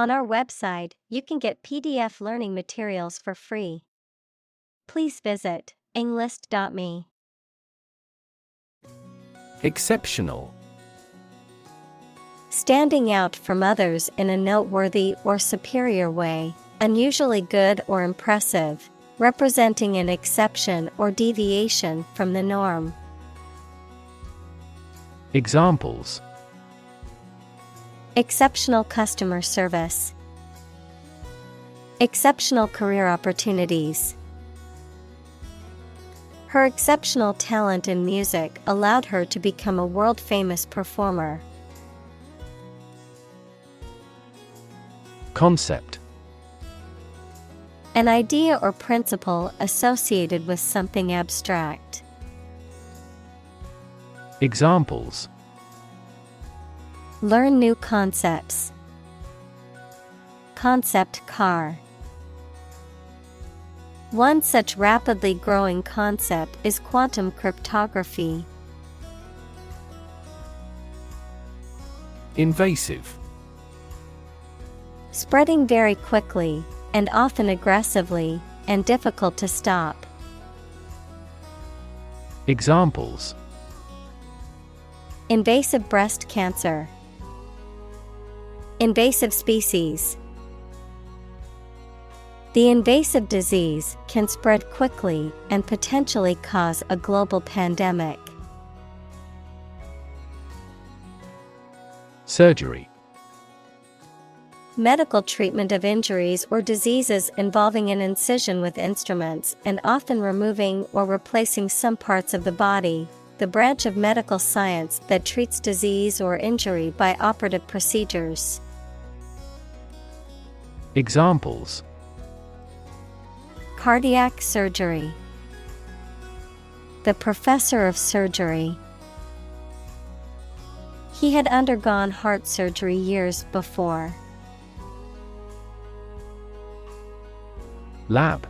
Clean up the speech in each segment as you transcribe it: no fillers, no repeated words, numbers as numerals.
On our website, you can get PDF learning materials for free. Please visit englist.me. Exceptional. Standing out from others in a noteworthy or superior way, unusually good or impressive, representing an exception or deviation from the norm. Examples: exceptional customer service, exceptional career opportunities. Her exceptional talent in music allowed her to become a world-famous performer. Concept: an idea or principle associated with something abstract. Examples: learn new concepts. Concept car. One such rapidly growing concept is quantum cryptography. Invasive. Spreading very quickly, and often aggressively, and difficult to stop. Examples: invasive breast cancer. Invasive species. The invasive disease can spread quickly and potentially cause a global pandemic. Surgery. Medical treatment of injuries or diseases involving an incision with instruments and often removing or replacing some parts of the body, the branch of medical science that treats disease or injury by operative procedures. Examples: cardiac surgery. The professor of surgery. He had undergone heart surgery years before. Lab.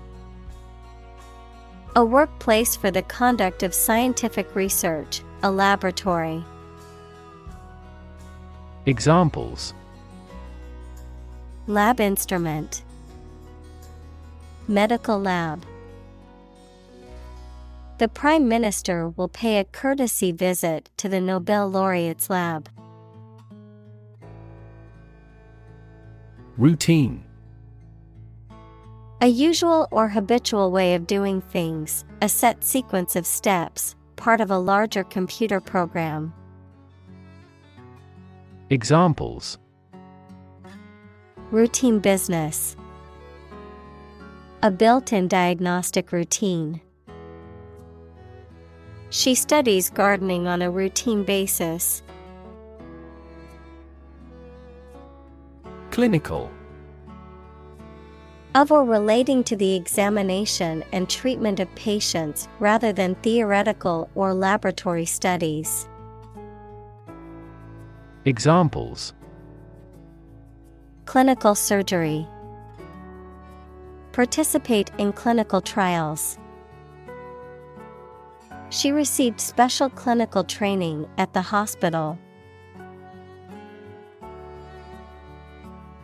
A workplace for the conduct of scientific research, a laboratory. Examples: lab instrument. Medical lab. The Prime Minister will pay a courtesy visit to the Nobel laureate's lab. Routine. A usual or habitual way of doing things, a set sequence of steps, part of a larger computer program. Examples: routine business. A built-in diagnostic routine. She studies gardening on a routine basis. Clinical. Of or relating to the examination and treatment of patients rather than theoretical or laboratory studies. Examples: clinical surgery. Participate in clinical trials. She received special clinical training at the hospital.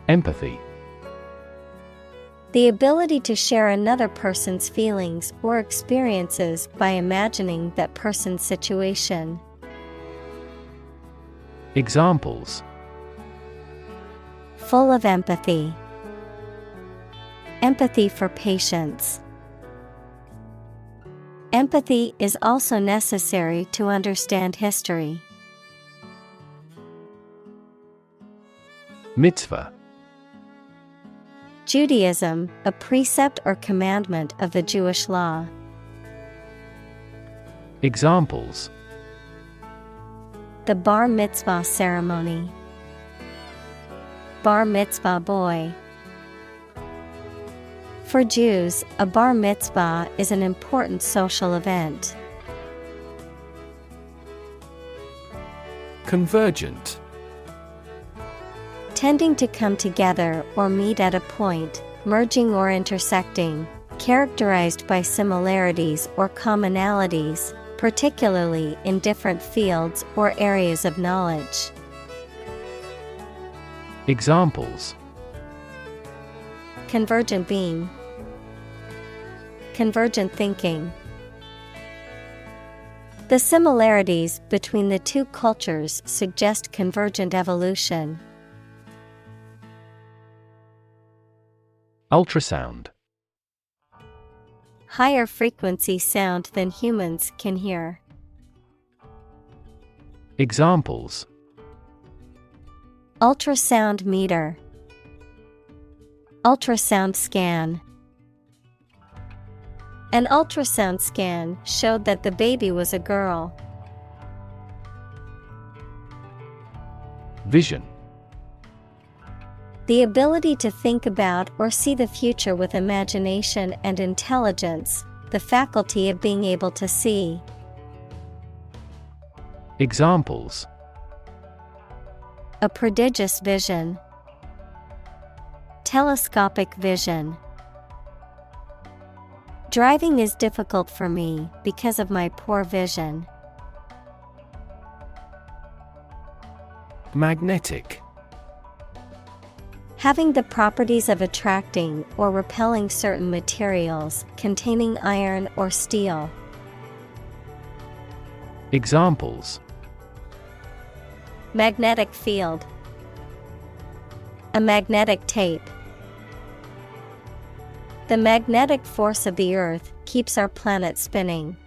Empathy. The ability to share another person's feelings or experiences by imagining that person's situation. Examples: full of empathy. Empathy for patients. Empathy is also necessary to understand history. Mitzvah. Judaism, a precept or commandment of the Jewish law. Examples: the bar mitzvah ceremony. Bar mitzvah boy. For Jews, a bar mitzvah is an important social event. Convergent. Tending to come together or meet at a point, merging or intersecting, characterized by similarities or commonalities, particularly in different fields or areas of knowledge. Examples: Convergent being. Convergent thinking. The similarities between the two cultures suggest convergent evolution. Ultrasound. Higher frequency sound than humans can hear. Examples: Ultrasound meter. Ultrasound scan. An ultrasound scan showed that the baby was a girl. Vision. The ability to think about or see the future with imagination and intelligence, the faculty of being able to see. Examples: A prodigious vision. Telescopic vision. Driving is difficult for me because of my poor vision. Magnetic. Having the properties of attracting or repelling certain materials containing iron or steel. Examples: Magnetic field. A magnetic tape. The magnetic force of the Earth keeps our planet spinning.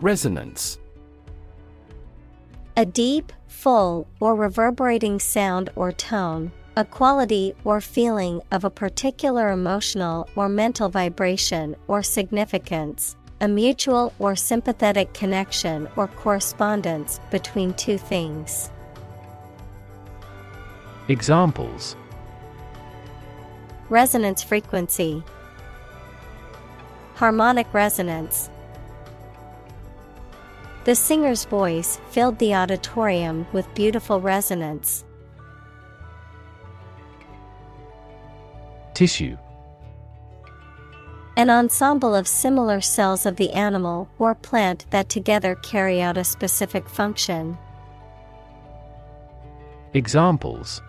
Resonance. A deep, full, or reverberating sound or tone, a quality or feeling of a particular emotional or mental vibration or significance, a mutual or sympathetic connection or correspondence between two things. Examples: Resonance frequency. Harmonic resonance. The singer's voice filled the auditorium with beautiful resonance. Tissue. An ensemble of similar cells of the animal or plant that together carry out a specific function. Examples: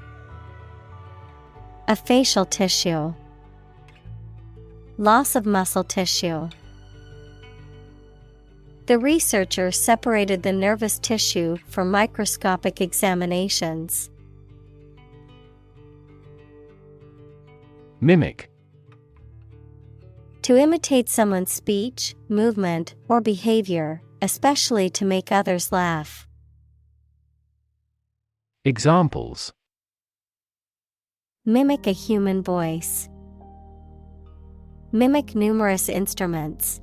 A facial tissue. Loss of muscle tissue. The researcher separated the nervous tissue for microscopic examinations. Mimic. To imitate someone's speech, movement, or behavior, especially to make others laugh. Examples: Mimic a human voice. Mimic numerous instruments.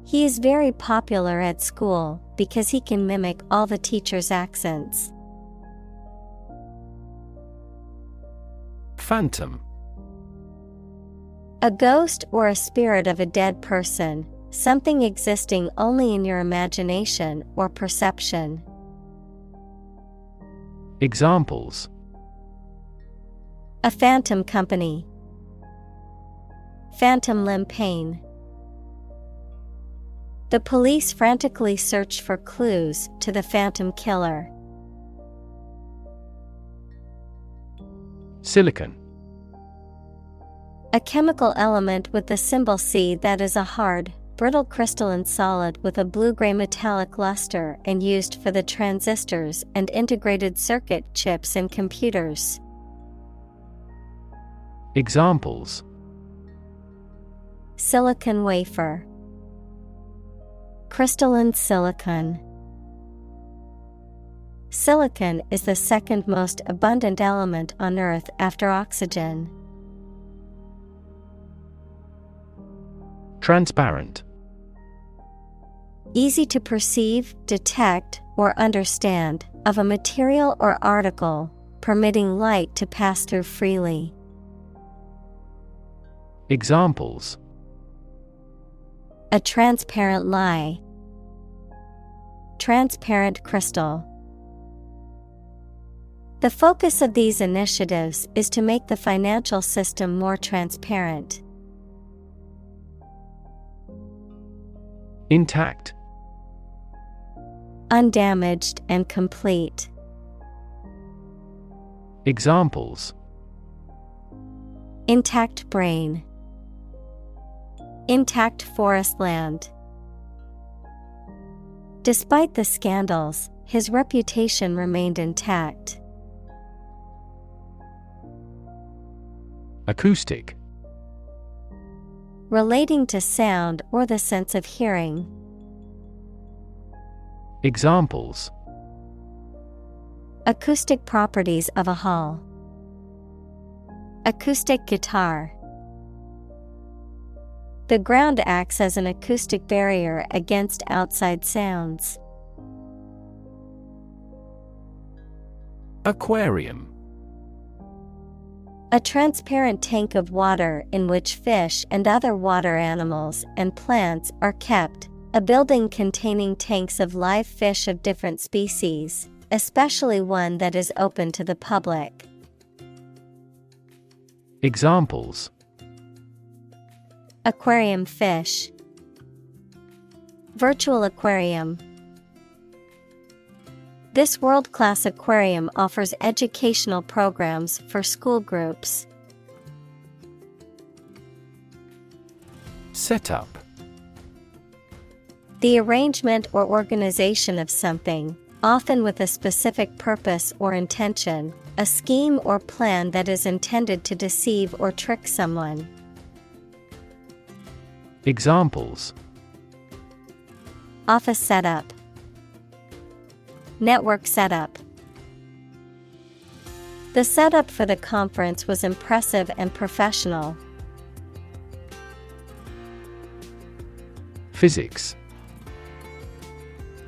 He is very popular at school because he can mimic all the teachers' accents. Phantom. A ghost or a spirit of a dead person, something existing only in your imagination or perception. Examples: A phantom company. Phantom limb pain. The police frantically searched for clues to the phantom killer. Silicon. A chemical element with the symbol C that is a hard, brittle crystalline solid with a blue-gray metallic luster and used for the transistors and integrated circuit chips in computers. Examples: Silicon wafer. Crystalline silicon. Silicon is the second most abundant element on Earth after oxygen. Transparent. Easy to perceive, detect, or understand, of a material or article, permitting light to pass through freely. Examples: A transparent lie. Transparent crystal. The focus of these initiatives is to make the financial system more transparent. Intact. Undamaged and complete. Examples: intact brain, intact forest land. Despite the scandals, his reputation remained intact. Acoustic. Relating to sound or the sense of hearing. Examples: acoustic properties of a hall, acoustic guitar. The ground acts as an acoustic barrier against outside sounds. Aquarium. A transparent tank of water in which fish and other water animals and plants are kept. A building containing tanks of live fish of different species, especially one that is open to the public. Examples: aquarium fish, virtual aquarium. This world-class aquarium offers educational programs for school groups. Setup. The arrangement or organization of something, often with a specific purpose or intention, a scheme or plan that is intended to deceive or trick someone. Examples: office setup, network setup. The setup for the conference was impressive and professional. Physics.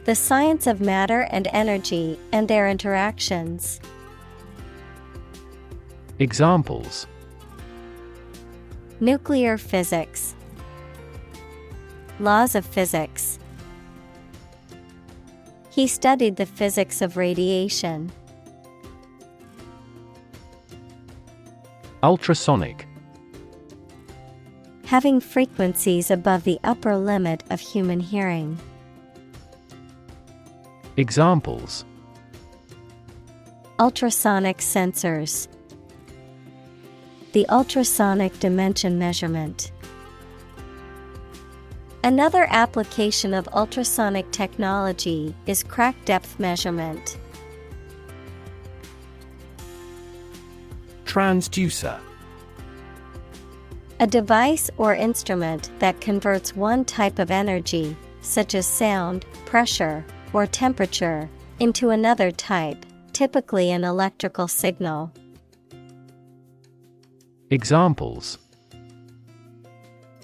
The science of matter and energy and their interactions. Examples: nuclear physics, laws of physics. He studied the physics of radiation. Ultrasonic. Having frequencies above the upper limit of human hearing. Examples: ultrasonic sensors, the ultrasonic dimension measurement. Another application of ultrasonic technology is crack depth measurement. Transducer. A device or instrument that converts one type of energy, such as sound, pressure, or temperature, into another type, typically an electrical signal. Examples: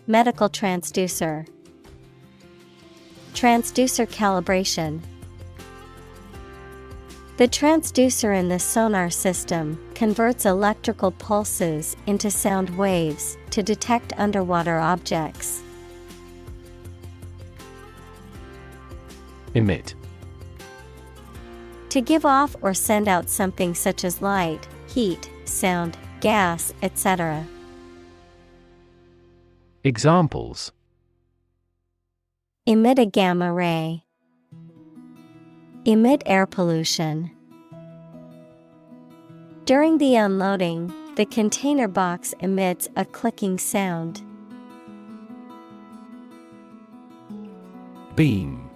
medical transducer, transducer calibration. The transducer in the sonar system converts electrical pulses into sound waves to detect underwater objects. Emit. To give off or send out something such as light, heat, sound, gas, etc. Examples: emit a gamma ray, emit air pollution. During the unloading, the container box emits a clicking sound. Beam.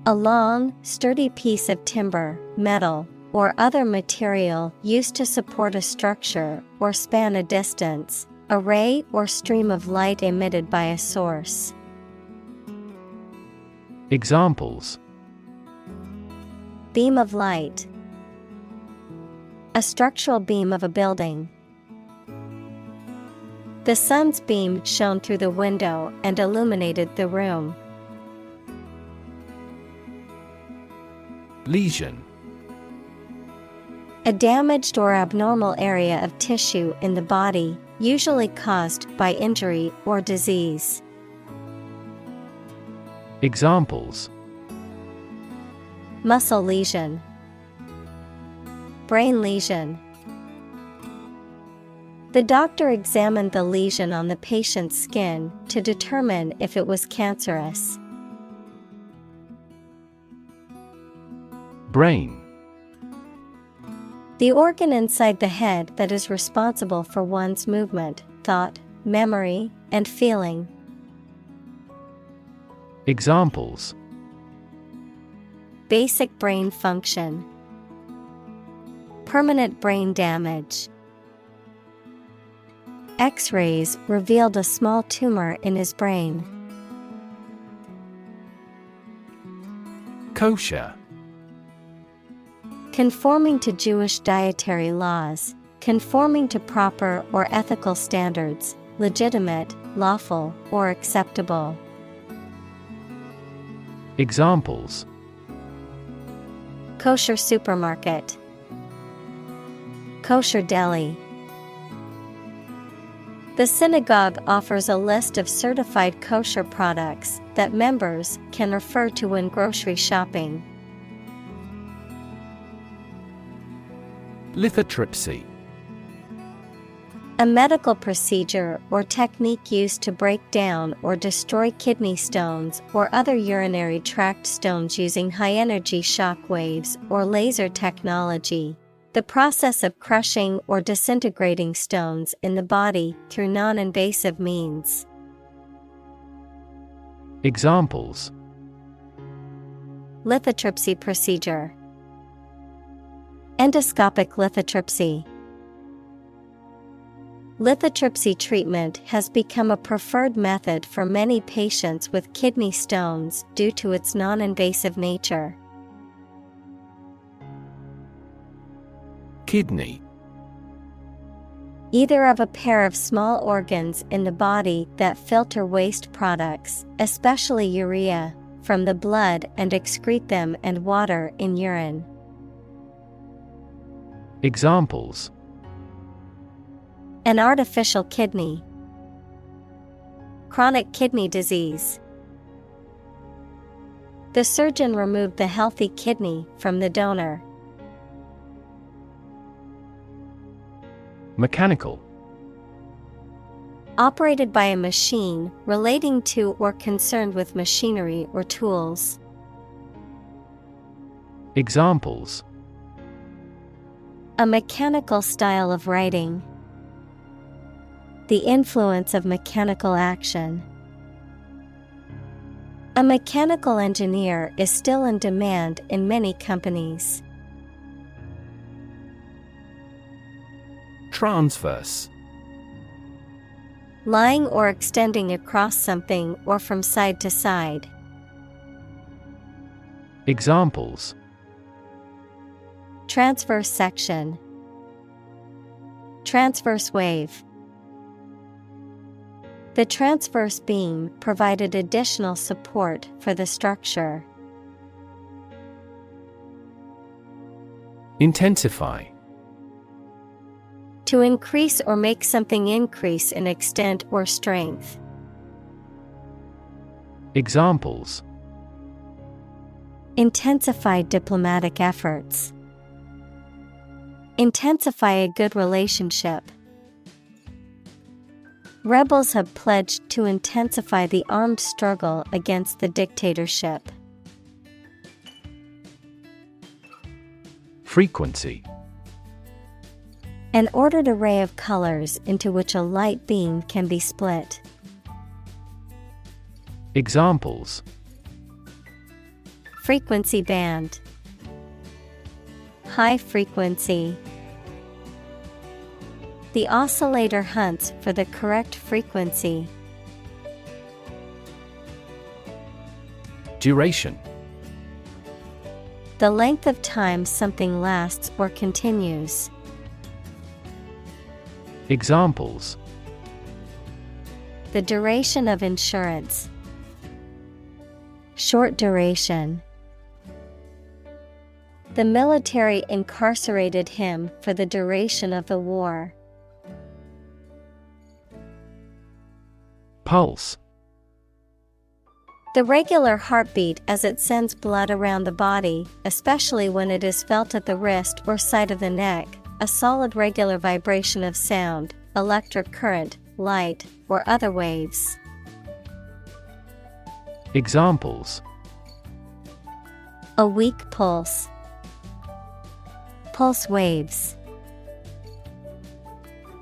A long, sturdy piece of timber, metal, or other material used to support a structure or span a distance, a ray or stream of light emitted by a source. Examples: beam of light, a structural beam of a building. The sun's beam shone through the window and illuminated the room. Lesion. A damaged or abnormal area of tissue in the body, usually caused by injury or disease. Examples: muscle lesion, brain lesion. The doctor examined the lesion on the patient's skin to determine if it was cancerous. Brain. The organ inside the head that is responsible for one's movement, thought, memory, and feeling. Examples: Basic brain function. Permanent brain damage. X-rays revealed a small tumor in his brain. Kosher. Conforming to Jewish dietary laws, conforming to proper or ethical standards, legitimate, lawful, or acceptable. Examples: Kosher supermarket. Kosher deli. The synagogue offers a list of certified kosher products that members can refer to when grocery shopping. Lithotripsy. A medical procedure or technique used to break down or destroy kidney stones or other urinary tract stones using high-energy shock waves or laser technology. The process of crushing or disintegrating stones in the body through non-invasive means. Examples: Lithotripsy procedure. Endoscopic lithotripsy. Lithotripsy treatment has become a preferred method for many patients with kidney stones due to its non-invasive nature. Kidney. Either of a pair of small organs in the body that filter waste products, especially urea, from the blood and excrete them and water in urine. Examples: An artificial kidney. Chronic kidney disease. The surgeon removed the healthy kidney from the donor. Mechanical. Operated by a machine, relating to or concerned with machinery or tools. Examples: A mechanical style of writing. The influence of mechanical action. A mechanical engineer is still in demand in many companies. Transverse. Lying or extending across something or from side to side. Examples: Transverse section. Transverse wave. The transverse beam provided additional support for the structure. Intensify. To increase or make something increase in extent or strength. Examples: Intensify diplomatic efforts. Intensify a good relationship. Rebels have pledged to intensify the armed struggle against the dictatorship. Frequency. An ordered array of colors into which a light beam can be split. Examples: Frequency band. High frequency. The oscillator hunts for the correct frequency. Duration. The length of time something lasts or continues. Examples: The duration of insurance. Short duration. The military incarcerated him for the duration of the war. Pulse. The regular heartbeat as it sends blood around the body, especially when it is felt at the wrist or side of the neck, a solid regular vibration of sound, electric current, light, or other waves. Examples: A weak pulse. Pulse waves.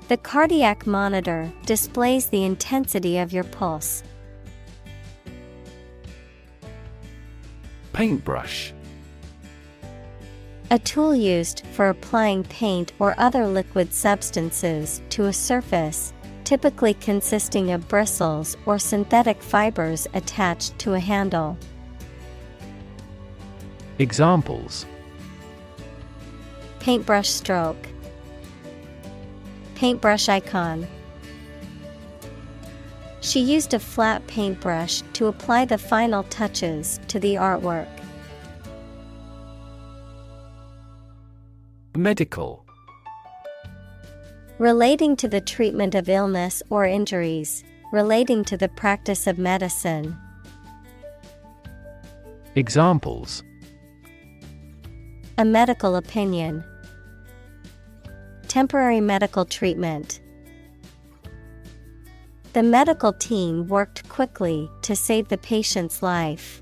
The cardiac monitor displays the intensity of your pulse. Paintbrush. A tool used for applying paint or other liquid substances to a surface, typically consisting of bristles or synthetic fibers attached to a handle. Examples: Paintbrush stroke. Paintbrush icon. She used a flat paintbrush to apply the final touches to the artwork. Medical. Relating to the treatment of illness or injuries, relating to the practice of medicine. Examples: A medical opinion. Temporary medical treatment. The medical team worked quickly to save the patient's life.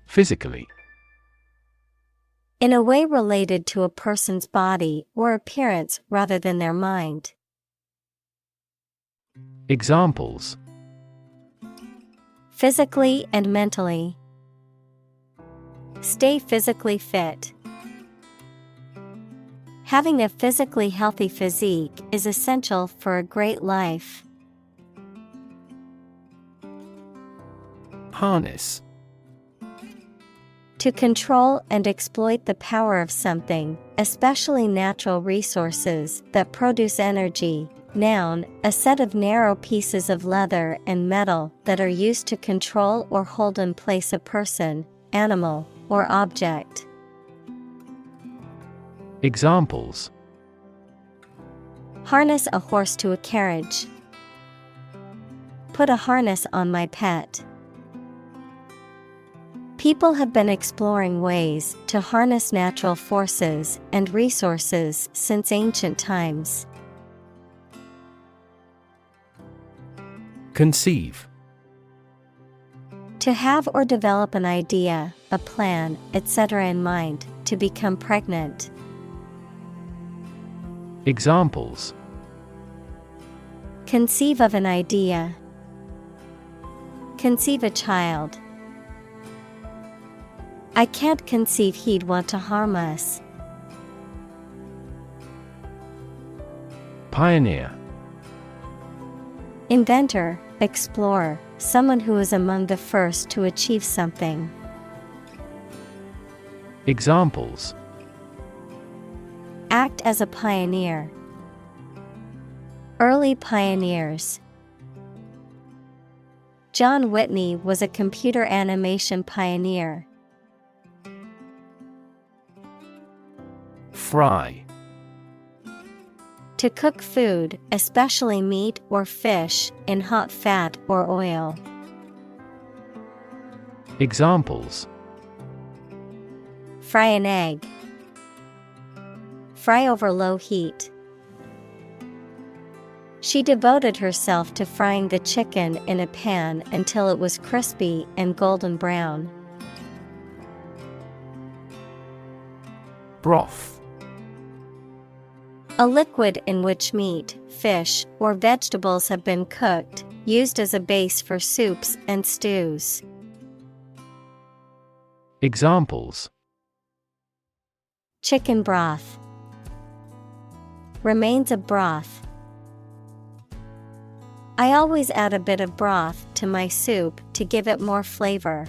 Physically. In a way related to a person's body or appearance rather than their mind. Examples: Physically and mentally. Stay physically fit. Having a physically healthy physique is essential for a great life. Harness. To control and exploit the power of something, especially natural resources that produce energy. Noun, a set of narrow pieces of leather and metal that are used to control or hold in place a person, animal, or object. Examples: Harness a horse to a carriage. Put a harness on my pet. People have been exploring ways to harness natural forces and resources since ancient times. Conceive. To have or develop an idea, a plan, etc. in mind, to become pregnant. Examples: Conceive of an idea. Conceive a child. I can't conceive he'd want to harm us. Pioneer. Inventor, explorer, someone who is among the first to achieve something. Examples: Act as a pioneer. Early pioneers. John Whitney was a computer animation pioneer. Fry. To cook food, especially meat or fish, in hot fat or oil. Examples: Fry an egg. Fry over low heat. She devoted herself to frying the chicken in a pan until it was crispy and golden brown. Broth. A liquid in which meat, fish, or vegetables have been cooked, used as a base for soups and stews. Examples: Chicken broth. Remains of broth. I always add a bit of broth to my soup to give it more flavor.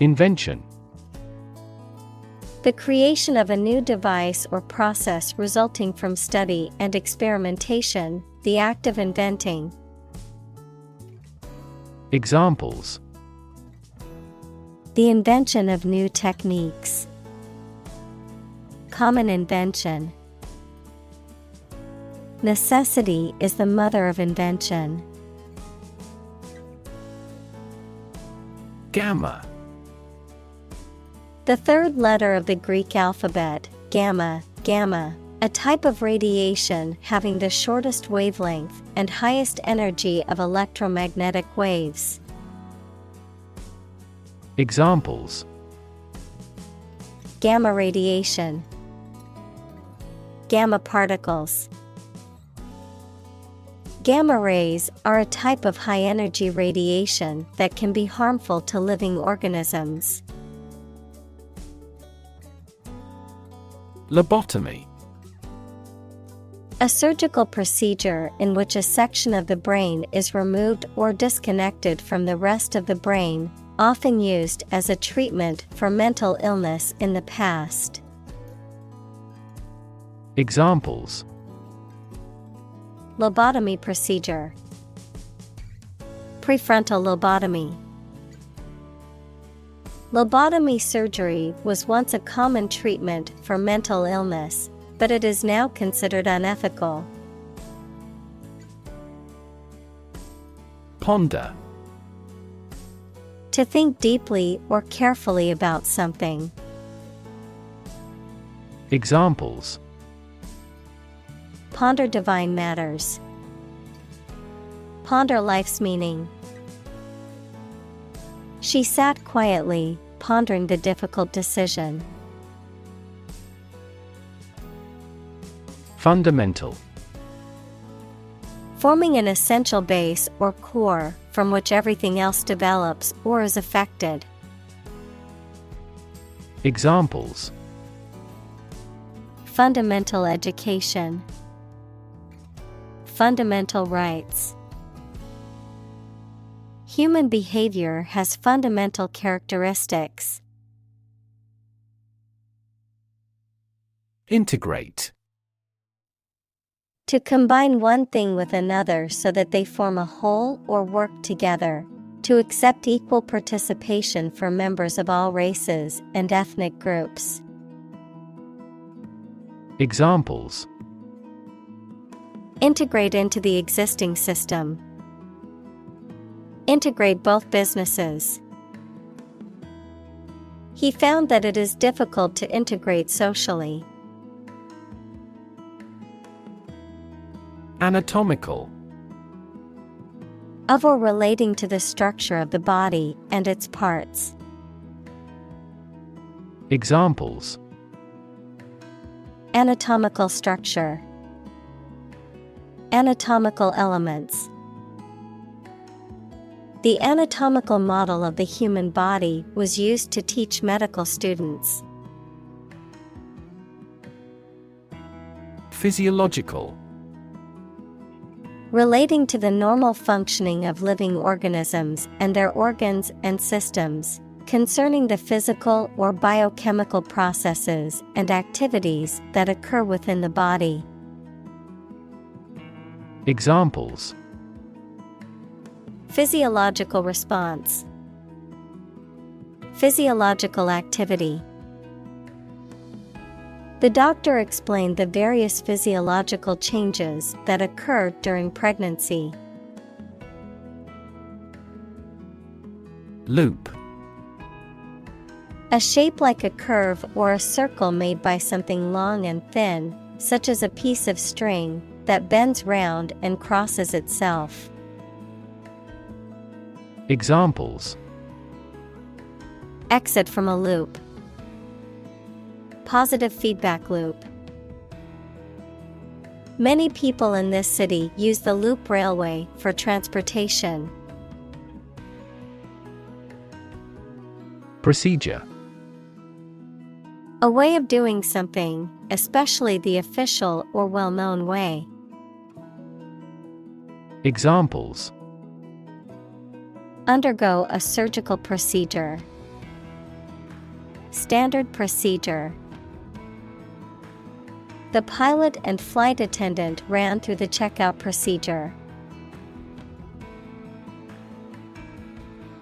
Invention. The creation of a new device or process resulting from study and experimentation, the act of inventing. Examples: The invention of new techniques. Common invention. Necessity is the mother of invention. Gamma. The third letter of the Greek alphabet, gamma, gamma, a type of radiation having the shortest wavelength and highest energy of electromagnetic waves. Examples: Gamma radiation, gamma particles. Gamma rays are a type of high-energy radiation that can be harmful to living organisms. Lobotomy. A surgical procedure in which a section of the brain is removed or disconnected from the rest of the brain, often used as a treatment for mental illness in the past. Examples: Lobotomy procedure, prefrontal lobotomy. Lobotomy surgery was once a common treatment for mental illness, but it is now considered unethical. Ponder. To think deeply or carefully about something. Examples: Ponder divine matters. Ponder life's meaning. She sat quietly, pondering the difficult decision. Fundamental. Forming an essential base or core from which everything else develops or is affected. Examples: Fundamental education. Fundamental rights. Human behavior has fundamental characteristics. Integrate. To combine one thing with another so that they form a whole or work together. To accept equal participation for members of all races and ethnic groups. Examples: Integrate into the existing system. Integrate both businesses. He found that it is difficult to integrate socially. Anatomical. Of or relating to the structure of the body and its parts. Examples: Anatomical structure. Anatomical elements. The anatomical model of the human body was used to teach medical students. Physiological. Relating to the normal functioning of living organisms and their organs and systems, concerning the physical or biochemical processes and activities that occur within the body. Examples: Physiological response. Physiological activity. The doctor explained the various physiological changes that occur during pregnancy. Loop. A shape like a curve or a circle made by something long and thin, such as a piece of string, that bends round and crosses itself. Examples: Exit from a loop. Positive feedback loop. Many people in this city use the loop railway for transportation. Procedure. A way of doing something, especially the official or well-known way. Examples: Undergo a surgical procedure. Standard procedure. The pilot and flight attendant ran through the checkout procedure.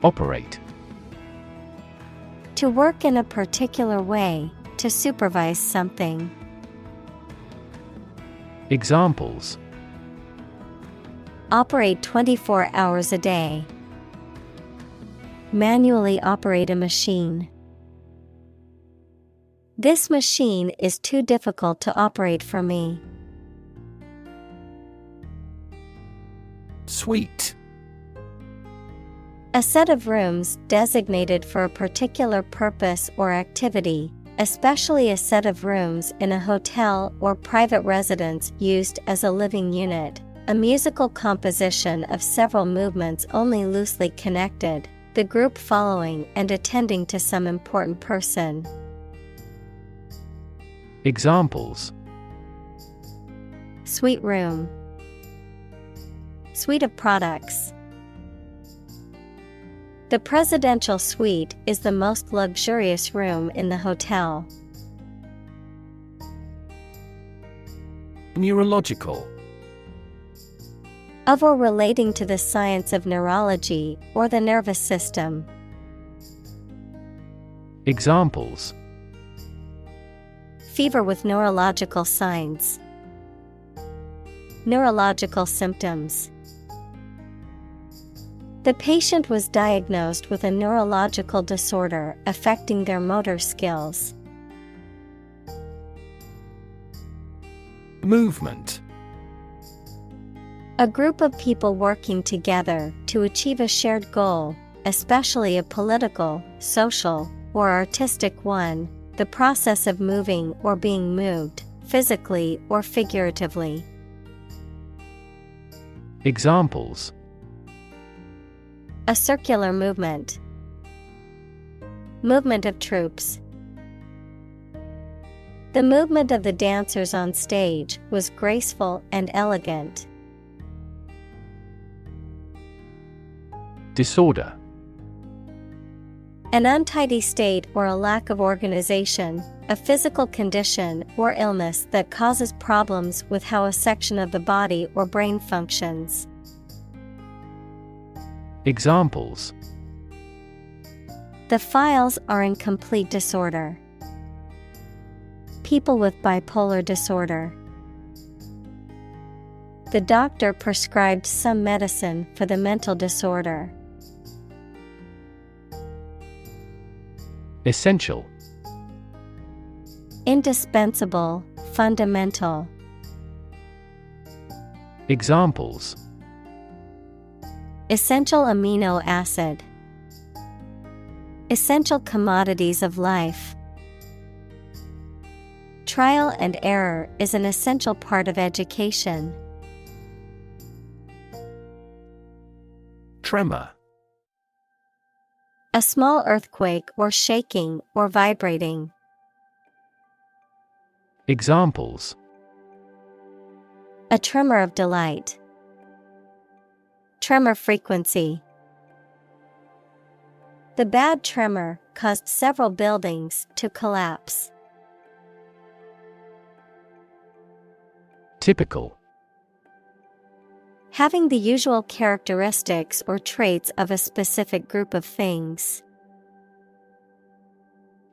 Operate. To work in a particular way, to supervise something. Examples: Operate 24 hours a day. Manually operate a machine. This machine is too difficult to operate for me. Sweet. A set of rooms designated for a particular purpose or activity, especially a set of rooms in a hotel or private residence used as a living unit. A musical composition of several movements only loosely connected, the group following and attending to some important person. Examples: Suite room. Suite of products. The presidential suite is the most luxurious room in the hotel. Neurological. Of or relating to the science of neurology or the nervous system. Examples: Fever with neurological signs. Neurological symptoms. The patient was diagnosed with a neurological disorder affecting their motor skills. Movement. A group of people working together to achieve a shared goal, especially a political, social, or artistic one, the process of moving or being moved, physically or figuratively. Examples: A circular movement. Movement of troops. The movement of the dancers on stage was graceful and elegant. Disorder. An untidy state or a lack of organization, a physical condition or illness that causes problems with how a section of the body or brain functions. Examples: The files are in complete disorder. People with bipolar disorder. The doctor prescribed some medicine for the mental disorder. Essential. Indispensable, fundamental. Examples: Essential amino acid. Essential commodities of life. Trial and error is an essential part of education. Tremor. A small earthquake or shaking or vibrating. Examples: A tremor of delight. Tremor frequency. The bad tremor caused several buildings to collapse. Typical. Having the usual characteristics or traits of a specific group of things.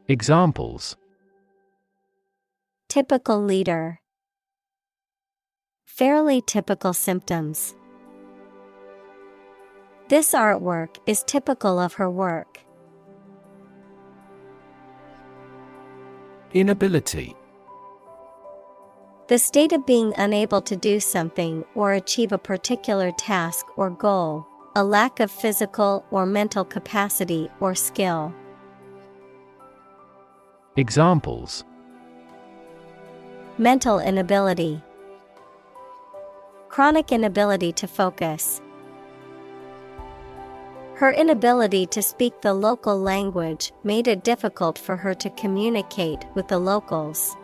Examples: Typical leader. Fairly typical symptoms. This artwork is typical of her work. Inability. The state of being unable to do something or achieve a particular task or goal, a lack of physical or mental capacity or skill. Examples: Mental inability. Chronic inability to focus. Her inability to speak the local language made it difficult for her to communicate with the locals.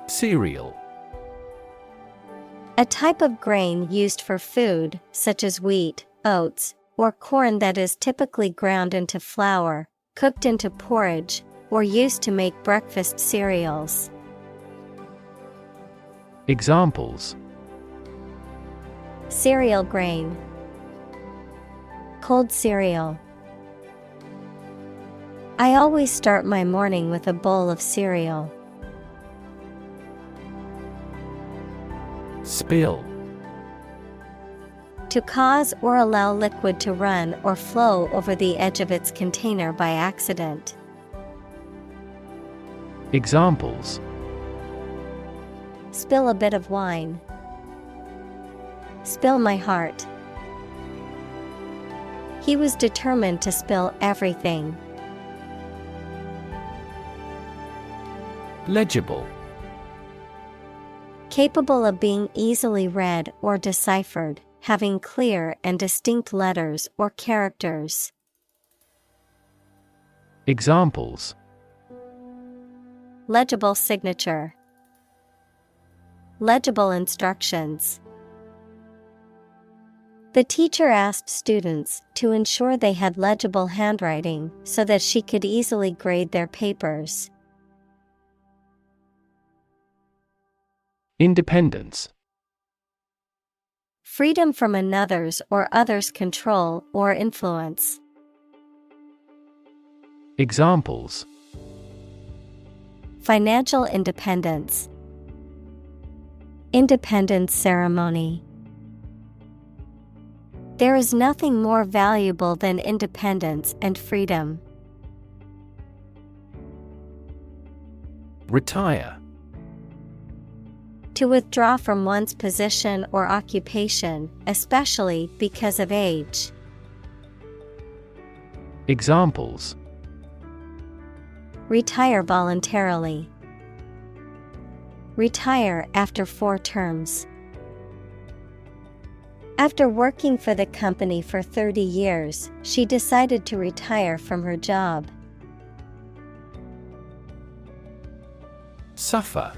Cereal. A type of grain used for food, such as wheat, oats, or corn that is typically ground into flour, cooked into porridge, or used to make breakfast cereals. Examples: Cereal grain. Cold cereal. I always start my morning with a bowl of cereal. Spill. To cause or allow liquid to run or flow over the edge of its container by accident. Examples: Spill a bit of wine. Spill my heart. He was determined to spill everything. Legible. Capable of being easily read or deciphered, having clear and distinct letters or characters. Examples: Legible signature. Legible instructions. The teacher asked students to ensure they had legible handwriting so that she could easily grade their papers. Independence. Freedom from another's or others' control or influence. Examples: Financial independence. Independence ceremony. There is nothing more valuable than independence and freedom. Retire. To withdraw from one's position or occupation, especially because of age. Examples: Retire voluntarily. Retire after 4 terms. After working for the company for 30 years, she decided to retire from her job. Suffer.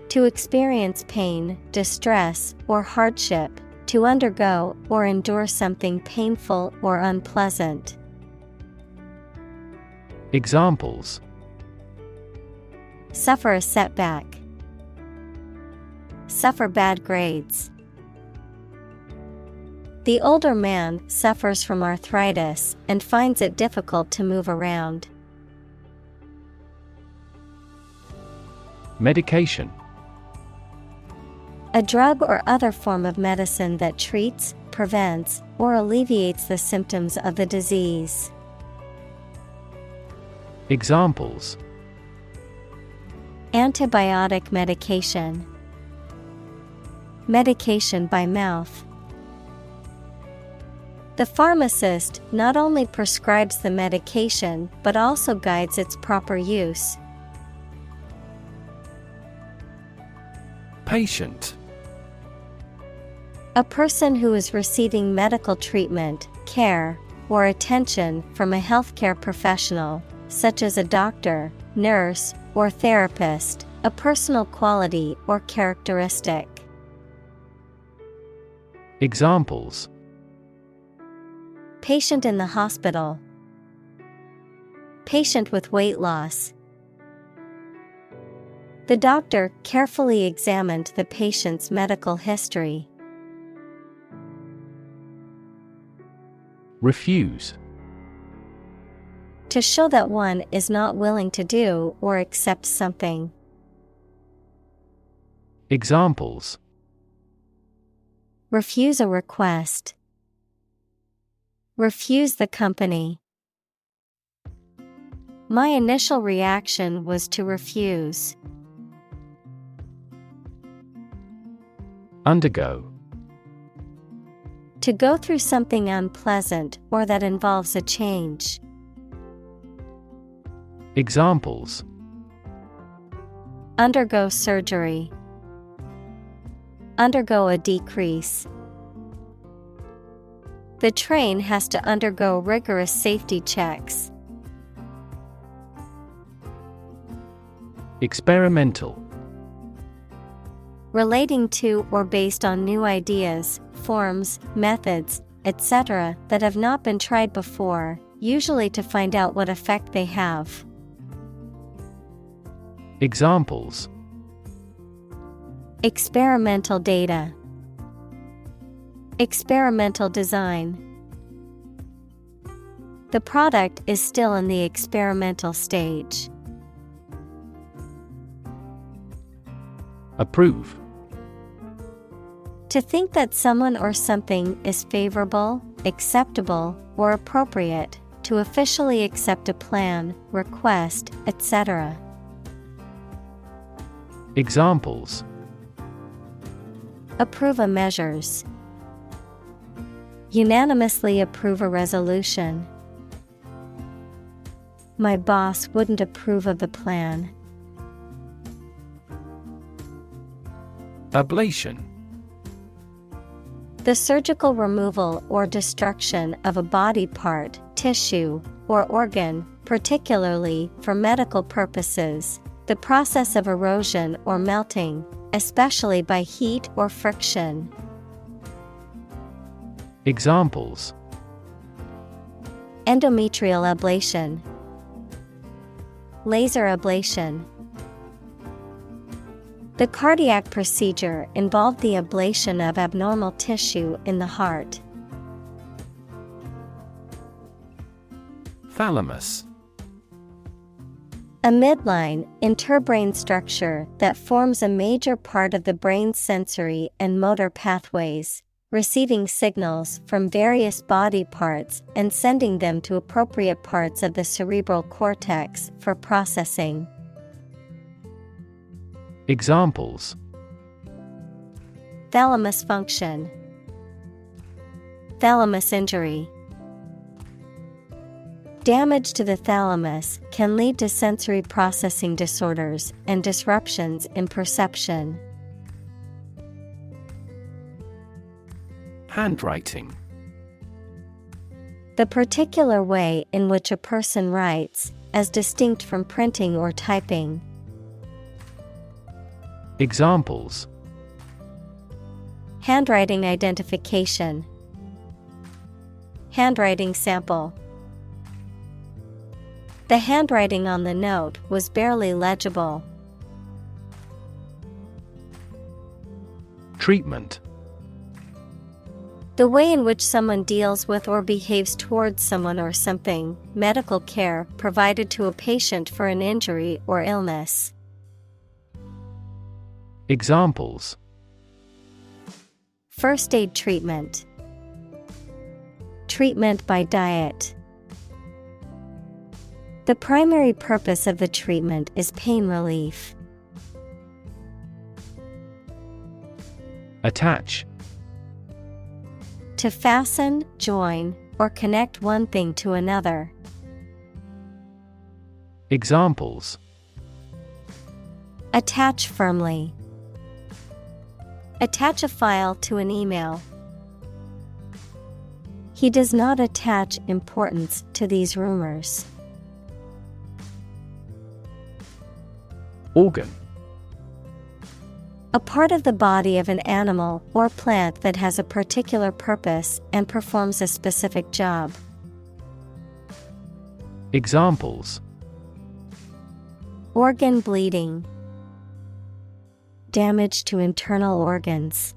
To experience pain, distress, or hardship, to undergo or endure something painful or unpleasant. Examples: Suffer a setback. Suffer bad grades. The older man suffers from arthritis and finds it difficult to move around. Medication. A drug or other form of medicine that treats, prevents, or alleviates the symptoms of the disease. Examples: Antibiotic medication. Medication by mouth. The pharmacist not only prescribes the medication but also guides its proper use. Patient. A person who is receiving medical treatment, care, or attention from a healthcare professional, such as a doctor, nurse, or therapist, a personal quality or characteristic. Examples: Patient in the hospital. Patient with weight loss. The doctor carefully examined the patient's medical history. Refuse. To show that one is not willing to do or accept something. Examples: Refuse a request. Refuse the company. My initial reaction was to refuse. Undergo. To go through something unpleasant or that involves a change. Examples: Undergo surgery. Undergo a decrease. The train has to undergo rigorous safety checks. Experimental. Relating to or based on new ideas, forms, methods, etc. that have not been tried before, usually to find out what effect they have. Examples: Experimental data. Experimental design. The product is still in the experimental stage. Approve. To think that someone or something is favorable, acceptable, or appropriate, to officially accept a plan, request, etc. Examples: Approve of measures. Unanimously approve a resolution. My boss wouldn't approve of the plan. Ablation. The surgical removal or destruction of a body part, tissue, or organ, particularly for medical purposes. The process of erosion or melting, especially by heat or friction. Examples: Endometrial ablation, laser ablation. The cardiac procedure involved the ablation of abnormal tissue in the heart. Thalamus. A midline, interbrain structure that forms a major part of the brain's sensory and motor pathways, receiving signals from various body parts and sending them to appropriate parts of the cerebral cortex for processing. Examples: Thalamus function, thalamus injury. Damage to the thalamus can lead to sensory processing disorders and disruptions in perception. Handwriting. The particular way in which a person writes, as distinct from printing or typing. Examples: Handwriting identification, handwriting sample. The handwriting on the note was barely legible. Treatment. The way in which someone deals with or behaves towards someone or something, medical care provided to a patient for an injury or illness. Examples: First aid treatment, treatment by diet. The primary purpose of the treatment is pain relief. Attach. To fasten, join, or connect one thing to another. Examples: Attach firmly. Attach a file to an email. He does not attach importance to these rumors. Organ. A part of the body of an animal or plant that has a particular purpose and performs a specific job. Examples: Organ bleeding, damage to internal organs.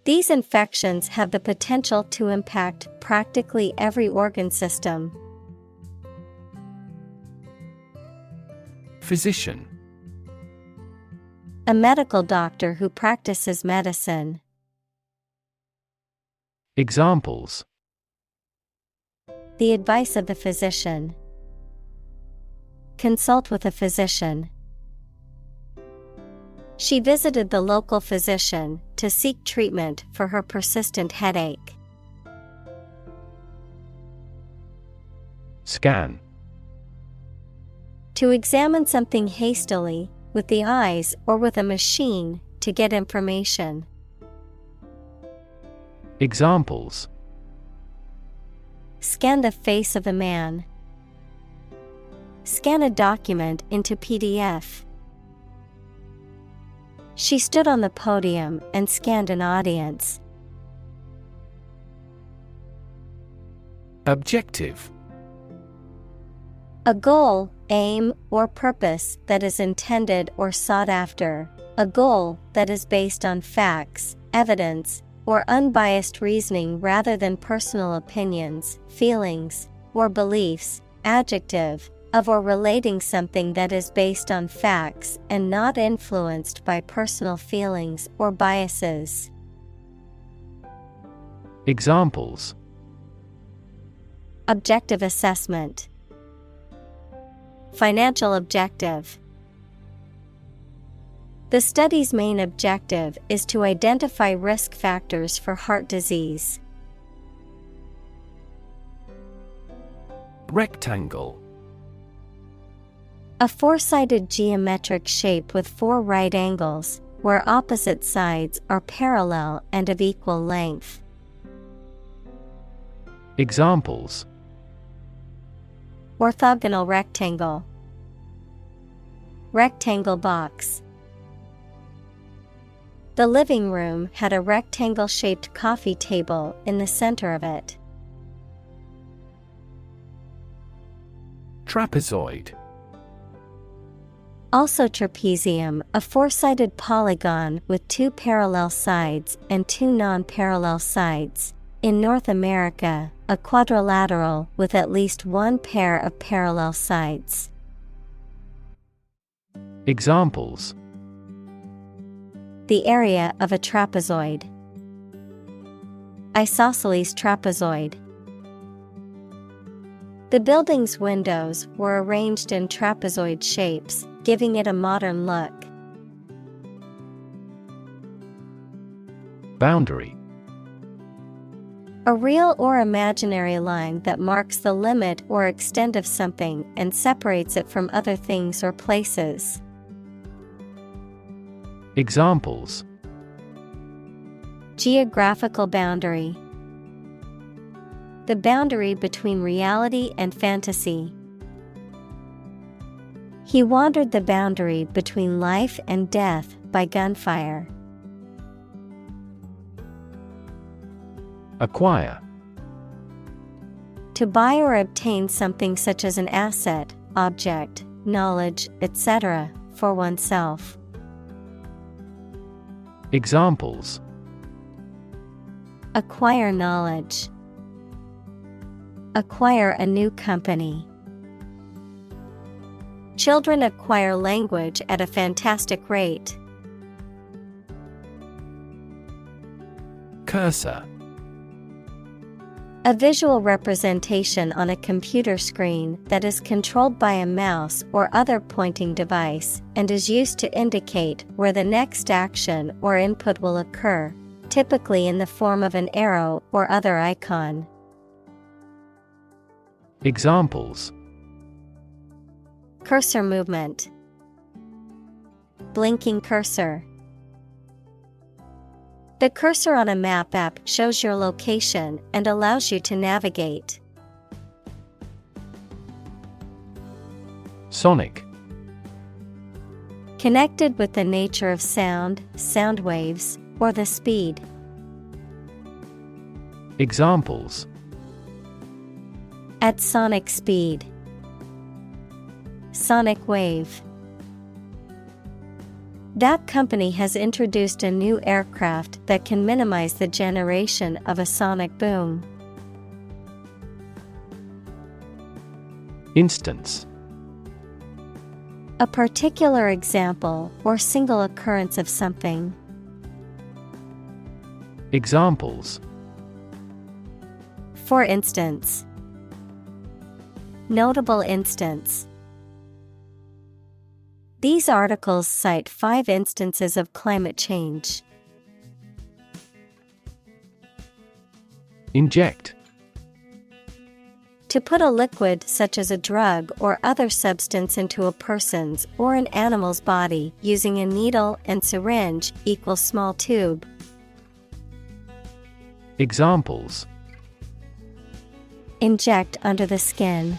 These infections have the potential to impact practically every organ system. Physician. A medical doctor who practices medicine. Examples: The advice of the physician. Consult with a physician. She visited the local physician to seek treatment for her persistent headache. Scan. To examine something hastily, with the eyes or with a machine, to get information. Examples: Scan the face of a man. Scan a document into PDF. She stood on the podium and scanned an audience. Objective. A goal, aim, or purpose that is intended or sought after. A goal that is based on facts, evidence, or unbiased reasoning rather than personal opinions, feelings, or beliefs. Adjective, of or relating something that is based on facts and not influenced by personal feelings or biases. Examples: Objective assessment. Financial objective. The study's main objective is to identify risk factors for heart disease. Rectangle. A four-sided geometric shape with four right angles, where opposite sides are parallel and of equal length. Examples: Orthogonal rectangle. Rectangle box. The living room had a rectangle-shaped coffee table in the center of it. Trapezoid. Also trapezium, a four-sided polygon with two parallel sides and two non-parallel sides. In North America, a quadrilateral with at least one pair of parallel sides. Examples: The area of a trapezoid. Isosceles trapezoid. The building's windows were arranged in trapezoid shapes, giving it a modern look. Boundary. A real or imaginary line that marks the limit or extent of something and separates it from other things or places. Examples: Geographical boundary. The boundary between reality and fantasy. He wandered the boundary between life and death by gunfire. Acquire. To buy or obtain something such as an asset, object, knowledge, etc., for oneself. Examples: Acquire knowledge. Acquire a new company. Children acquire language at a fantastic rate. Cursor. A visual representation on a computer screen that is controlled by a mouse or other pointing device and is used to indicate where the next action or input will occur, typically in the form of an arrow or other icon. Examples: Cursor movement. Blinking cursor. The cursor on a map app shows your location and allows you to navigate. Sonic. Connected with the nature of sound, sound waves, or the speed. Examples: At sonic speed. Sonic wave. That company has introduced a new aircraft that can minimize the generation of a sonic boom. Instance. A particular example or single occurrence of something. Examples: For instance. Notable instance. These articles cite 5 instances of climate change. Inject. To put a liquid such as a drug or other substance into a person's or an animal's body using a needle and syringe equals small tube. Examples: Inject under the skin.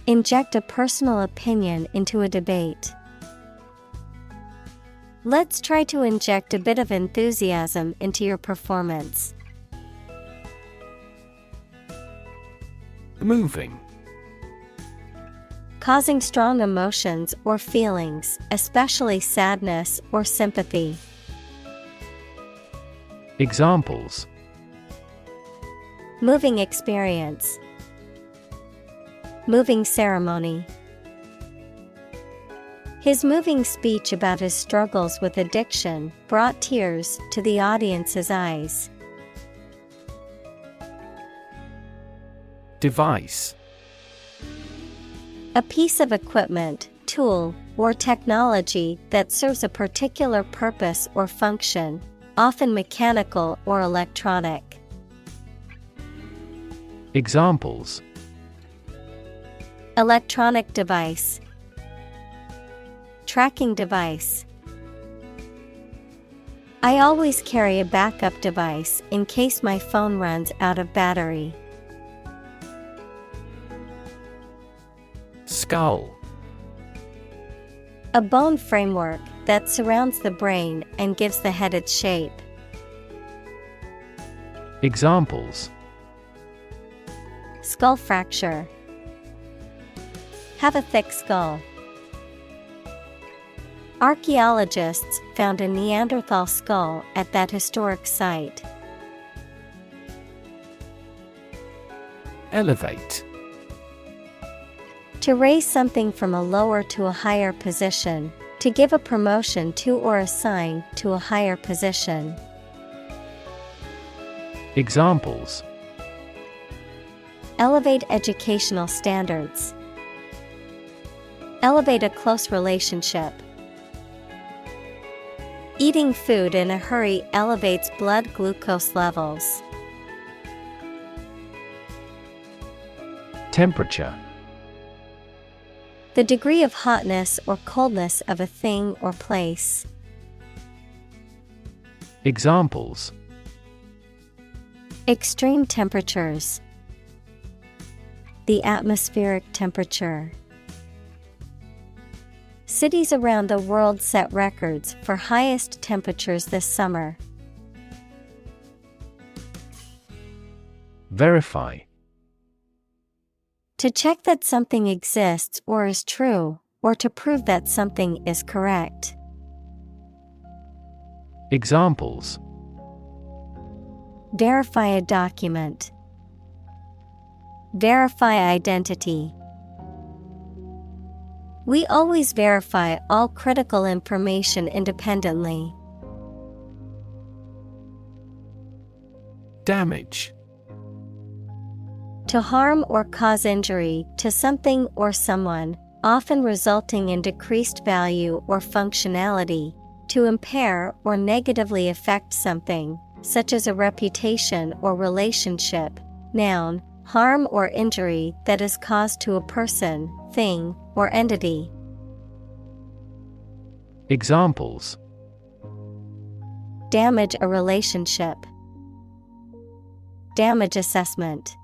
Inject a personal opinion into a debate. Let's try to inject a bit of enthusiasm into your performance. Moving. Causing strong emotions or feelings, especially sadness or sympathy. Examples: Moving experience. Moving ceremony. His moving speech about his struggles with addiction brought tears to the audience's eyes. Device. A piece of equipment tool or technology that serves a particular purpose or function, often mechanical or electronic. Examples: electronic device, tracking device. I always carry a backup device in case my phone runs out of battery. Skull. A bone framework that surrounds the brain and gives the head its shape. Examples: skull fracture, have a thick skull. Archaeologists found a Neanderthal skull at that historic site. Elevate. To raise something from a lower to a higher position, to give a promotion to or assign to a higher position. Examples: elevate educational standards, elevate a close relationship. Eating food in a hurry elevates blood glucose levels. Temperature. The degree of hotness or coldness of a thing or place. Examples: extreme temperatures, the atmospheric temperature. Cities around the world set records for highest temperatures this summer. Verify. To check that something exists or is true, or to prove that something is correct. Examples: verify a document, verify identity. We always verify all critical information independently. Damage. To harm or cause injury to something or someone, often resulting in decreased value or functionality, to impair or negatively affect something, such as a reputation or relationship. Noun, harm or injury that is caused to a person, thing, or entity. Examples: damage a relationship, damage assessment.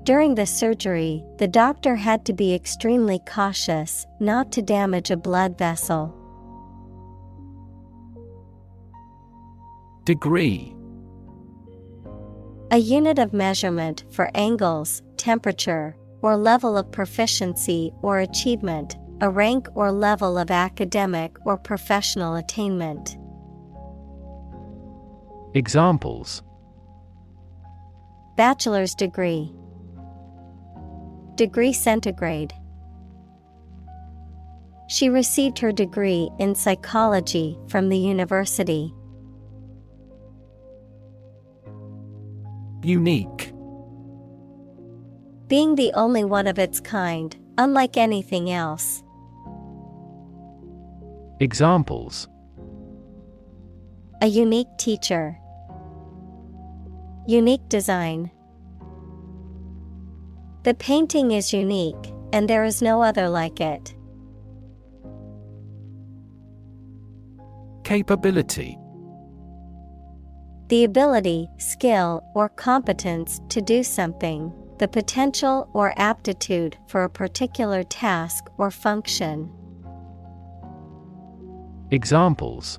During the surgery, the doctor had to be extremely cautious not to damage a blood vessel. Degree. A unit of measurement for angles, temperature, or level of proficiency or achievement, a rank or level of academic or professional attainment. Examples: bachelor's degree, degree centigrade. She received her degree in psychology from the university. Unique. Being the only one of its kind, unlike anything else. Examples: a unique teacher, unique design. The painting is unique, and there is no other like it. Capability. The ability, skill, or competence to do something, the potential or aptitude for a particular task or function. Examples: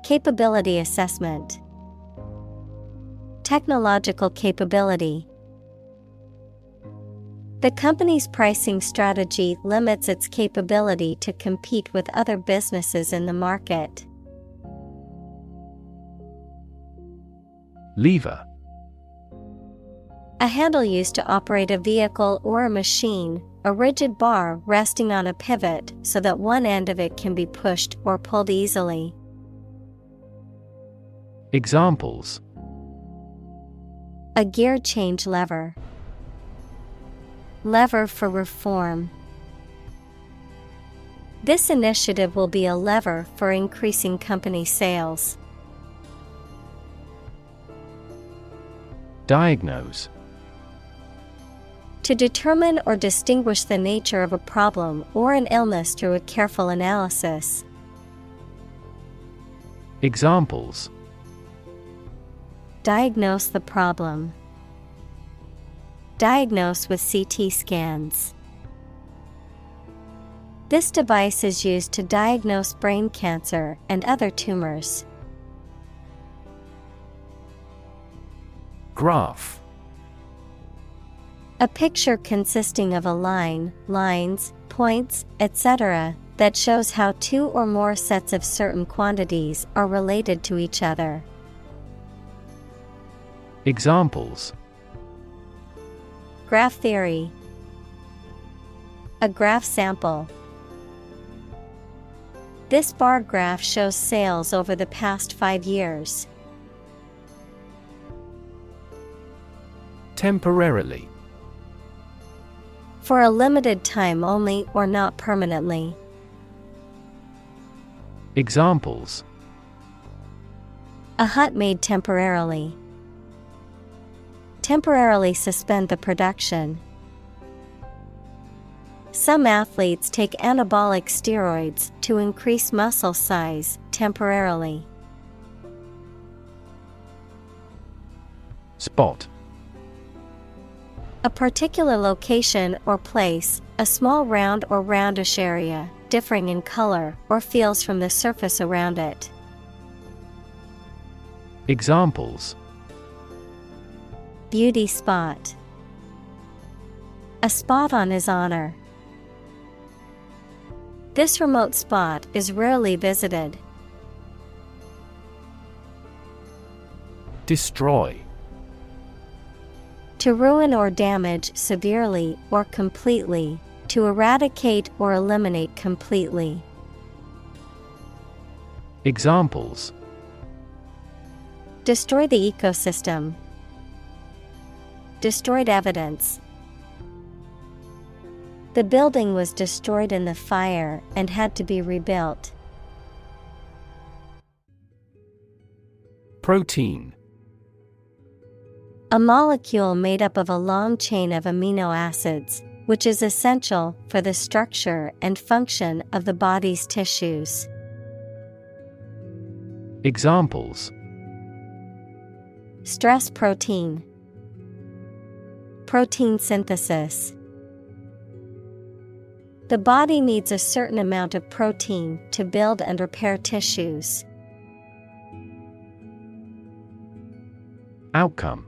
capability assessment, technological capability. The company's pricing strategy limits its capability to compete with other businesses in the market. Lever. A handle used to operate a vehicle or a machine, a rigid bar resting on a pivot so that one end of it can be pushed or pulled easily. Examples: a gear change lever, Lever for reform. This initiative will be a lever for increasing company sales. Diagnose. To determine or distinguish the nature of a problem or an illness through a careful analysis. Examples. Diagnose the problem. Diagnose with CT scans. This device is used to diagnose brain cancer and other tumors. Graph. A picture consisting of a line, lines, points, etc., that shows how two or more sets of certain quantities are related to each other. Examples. Graph theory. A graph sample. This bar graph shows sales over the past 5 years. Temporarily. For a limited time only or not permanently. Examples. A hut made temporarily. Temporarily suspend the production. Some athletes take anabolic steroids to increase muscle size temporarily. Spot. A particular location or place, a small round or roundish area, differing in color or feels from the surface around it. Examples. Beauty spot. A spot on his honor. This remote spot is rarely visited. Destroy. To ruin or damage severely or completely, to eradicate or eliminate completely. Examples. Destroy the ecosystem. Destroyed evidence. The building was destroyed in the fire and had to be rebuilt. Protein. A molecule made up of a long chain of amino acids, which is essential for the structure and function of the body's tissues. Examples. Stress protein. Protein synthesis. The body needs a certain amount of protein to build and repair tissues. Outcome.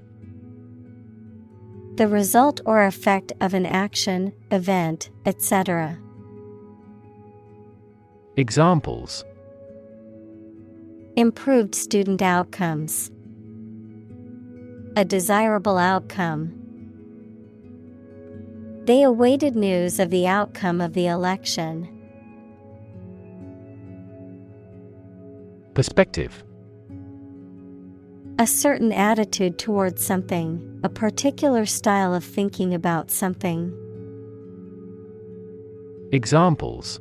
The result or effect of an action, event, etc. Examples. Improved student outcomes. A desirable outcome. They awaited news of the outcome of the election. Perspective. A certain attitude towards something, a particular style of thinking about something. Examples.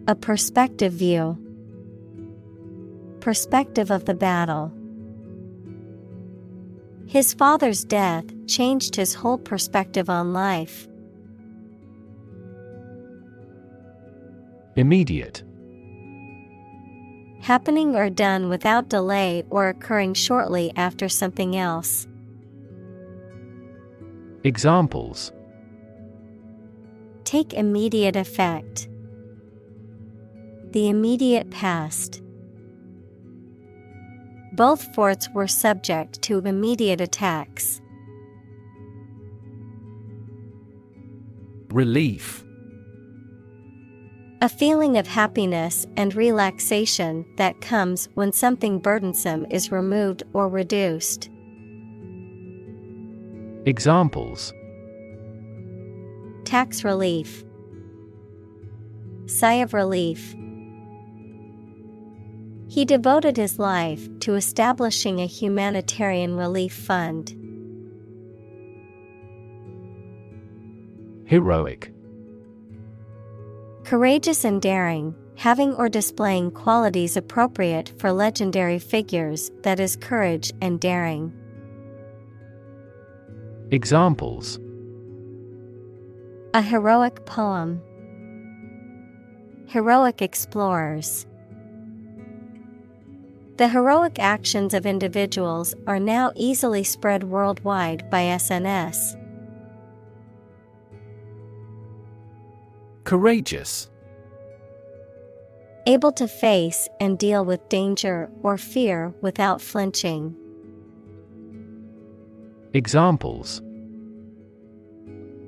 A perspective view. Perspective of the battle. His father's death changed his whole perspective on life. Immediate. Happening or done without delay or occurring shortly after something else. Examples. Take immediate effect. The immediate past. Both forts were subject to immediate attacks. Relief. A feeling of happiness and relaxation that comes when something burdensome is removed or reduced. Examples. Tax relief. Sigh of relief. He devoted his life to establishing a humanitarian relief fund. Heroic. Courageous and daring, having or displaying qualities appropriate for legendary figures, that is, courage and daring. Examples: A heroic poem. Heroic explorers. The heroic actions of individuals are now easily spread worldwide by SNS. Courageous. Able to face and deal with danger or fear without flinching. Examples: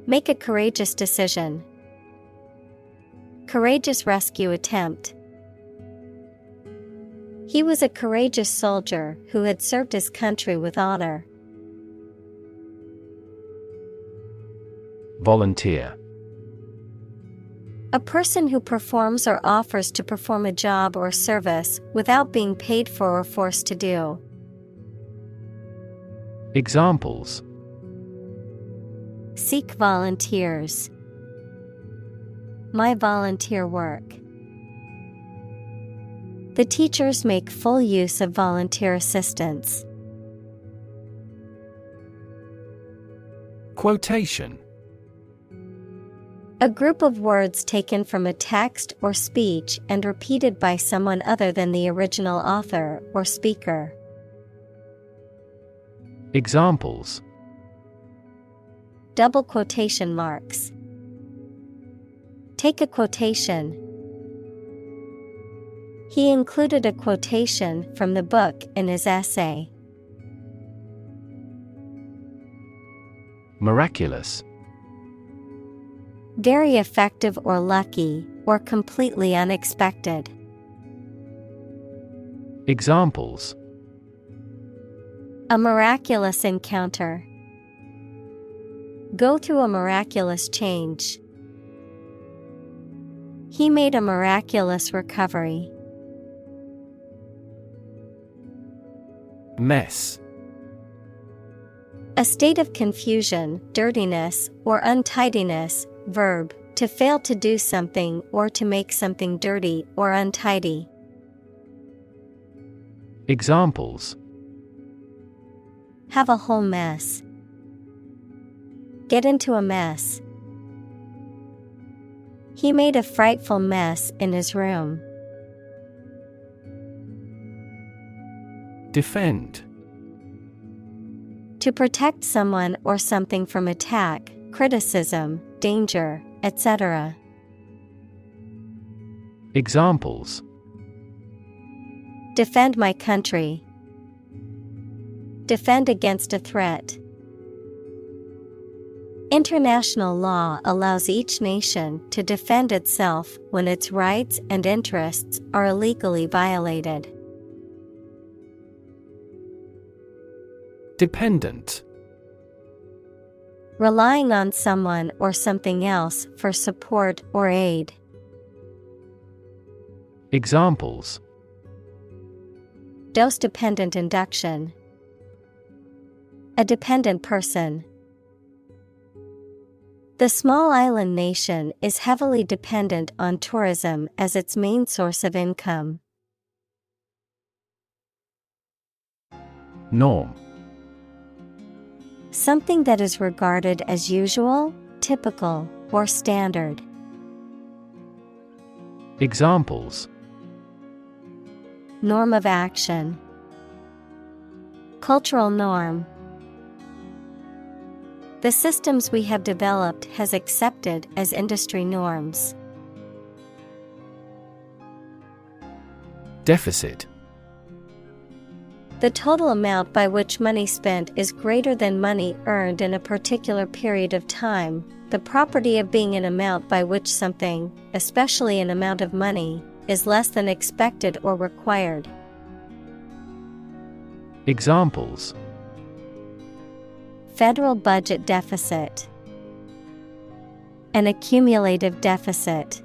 Make a courageous decision. Courageous rescue attempt. He was a courageous soldier who had served his country with honor. Volunteer. A person who performs or offers to perform a job or service without being paid for or forced to do. Examples: Seek volunteers. My volunteer work. The teachers make full use of volunteer assistance. Quotation. A group of words taken from a text or speech and repeated by someone other than the original author or speaker. Examples: Double quotation marks. Take a quotation. He included a quotation from the book in his essay. Miraculous. Very effective or lucky, or completely unexpected. Examples: A miraculous encounter. Go through a miraculous change. He made a miraculous recovery. Mess. A state of confusion, dirtiness, or untidiness. Verb, to fail to do something or to make something dirty or untidy. Examples: Have a whole mess. Get into a mess. He made a frightful mess in his room. Defend. To protect someone or something from attack, criticism, danger, etc. Examples: Defend my country. Defend against a threat. International law allows each nation to defend itself when its rights and interests are illegally violated. Dependent. Relying on someone or something else for support or aid. Examples: Dose-dependent induction. A dependent person. The small island nation is heavily dependent on tourism as its main source of income. Norm. Something that is regarded as usual, typical, or standard. Examples: Norm of action. Cultural norm. The systems we have developed has accepted as industry norms. Deficit. The total amount by which money spent is greater than money earned in a particular period of time, the property of being an amount by which something, especially an amount of money, is less than expected or required. Examples: Federal budget deficit. An accumulative deficit.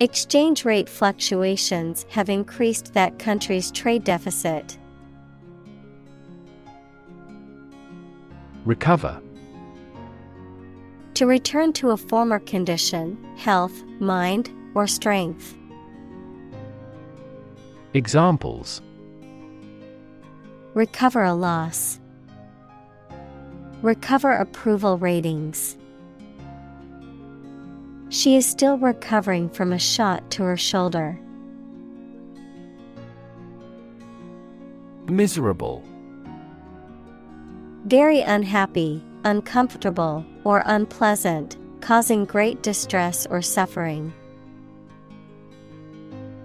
Exchange rate fluctuations have increased that country's trade deficit. Recover. To return to a former condition, health, mind, or strength. Examples: Recover a loss. Recover approval ratings. She is still recovering from a shot to her shoulder. Miserable. Very unhappy, uncomfortable, or unpleasant, causing great distress or suffering.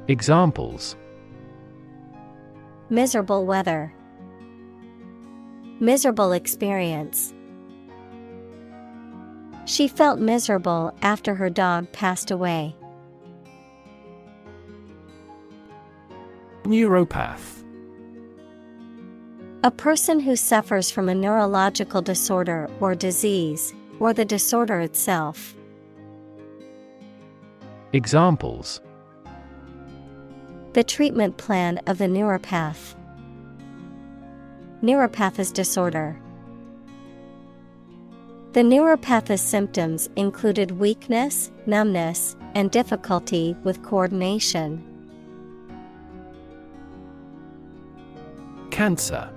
Examples: Miserable weather. Miserable experience. She felt miserable after her dog passed away. Neuropath. A person who suffers from a neurological disorder or disease, or the disorder itself. Examples: The treatment plan of the neuropath. Neuropathic disorder. The neuropathic symptoms included weakness, numbness, and difficulty with coordination. Cancer.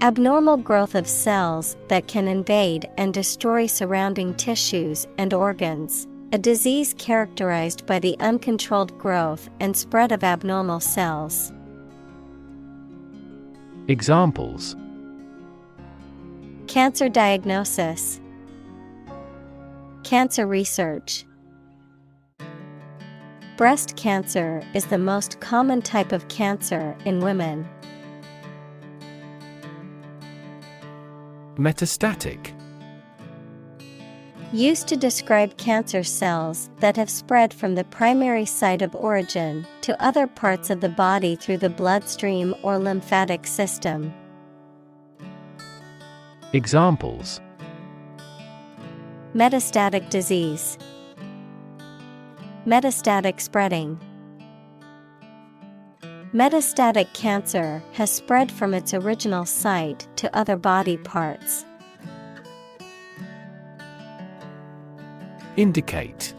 Abnormal growth of cells that can invade and destroy surrounding tissues and organs. A disease characterized by the uncontrolled growth and spread of abnormal cells. Examples: Cancer diagnosis. Cancer research. Breast cancer is the most common type of cancer in women. Metastatic. Used to describe cancer cells that have spread from the primary site of origin to other parts of the body through the bloodstream or lymphatic system. Examples: Metastatic disease. Metastatic spreading. Metastatic cancer has spread from its original site to other body parts. Indicate.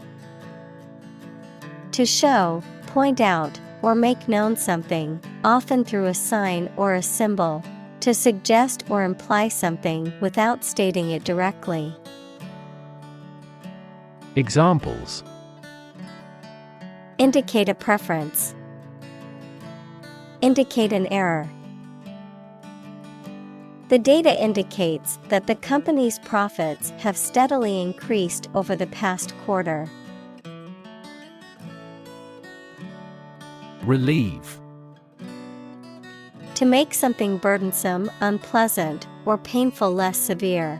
To show, point out, or make known something, often through a sign or a symbol. To suggest or imply something without stating it directly. Examples: Indicate a preference. Indicate an error. The data indicates that the company's profits have steadily increased over the past quarter. Relieve. To make something burdensome, unpleasant, or painful less severe.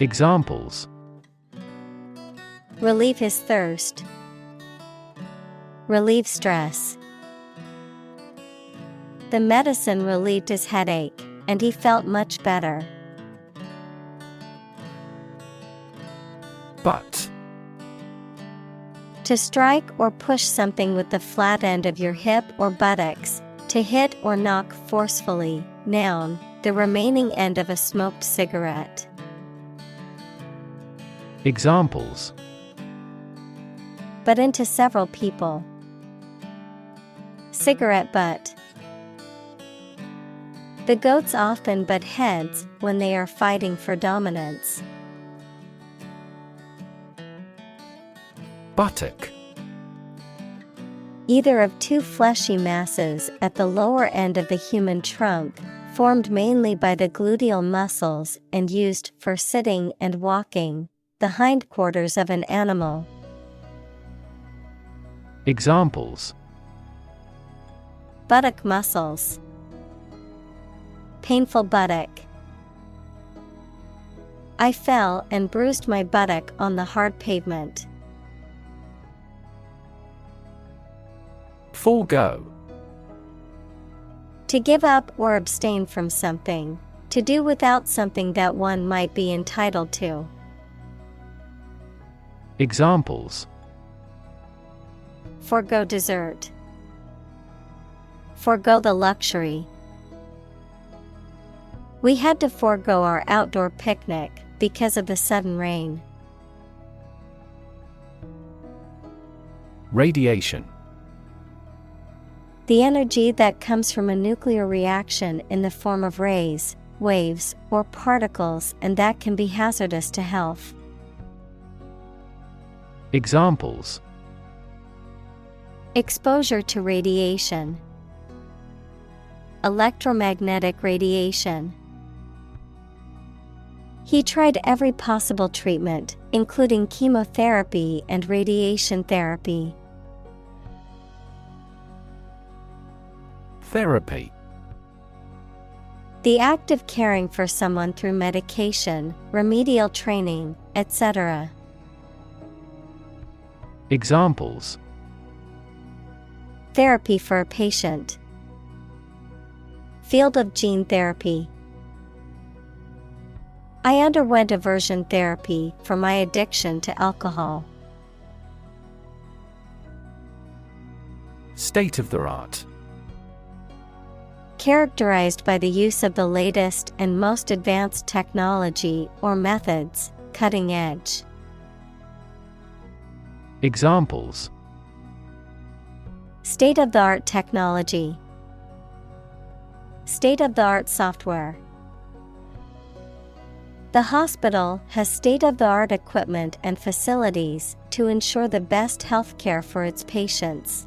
Examples: Relieve his thirst. Relieve stress. The medicine relieved his headache, and he felt much better. Butt. To strike or push something with the flat end of your hip or buttocks. To hit or knock forcefully. Noun, the remaining end of a smoked cigarette. Examples: Butt into several people. Cigarette butt. The goats often butt heads when they are fighting for dominance. Buttock. Either of two fleshy masses at the lower end of the human trunk, formed mainly by the gluteal muscles and used for sitting and walking, the hindquarters of an animal. Examples: Buttock muscles. Painful buttock. I fell and bruised my buttock on the hard pavement. Forego. To give up or abstain from something. To do without something that one might be entitled to. Examples: Forgo dessert. Forgo the luxury. We had to forego our outdoor picnic because of the sudden rain. Radiation. The energy that comes from a nuclear reaction in the form of rays, waves, or particles, and that can be hazardous to health. Examples: exposure to radiation, electromagnetic radiation. He tried every possible treatment, including chemotherapy and radiation therapy. Therapy. The act of caring for someone through medication, remedial training, etc. Examples: therapy for a patient, field of gene therapy. I underwent aversion therapy for my addiction to alcohol. State of the art. Characterized by the use of the latest and most advanced technology or methods, cutting edge. Examples: state-of-the-art technology, state-of-the-art software. The hospital has state-of-the-art equipment and facilities to ensure the best health care for its patients.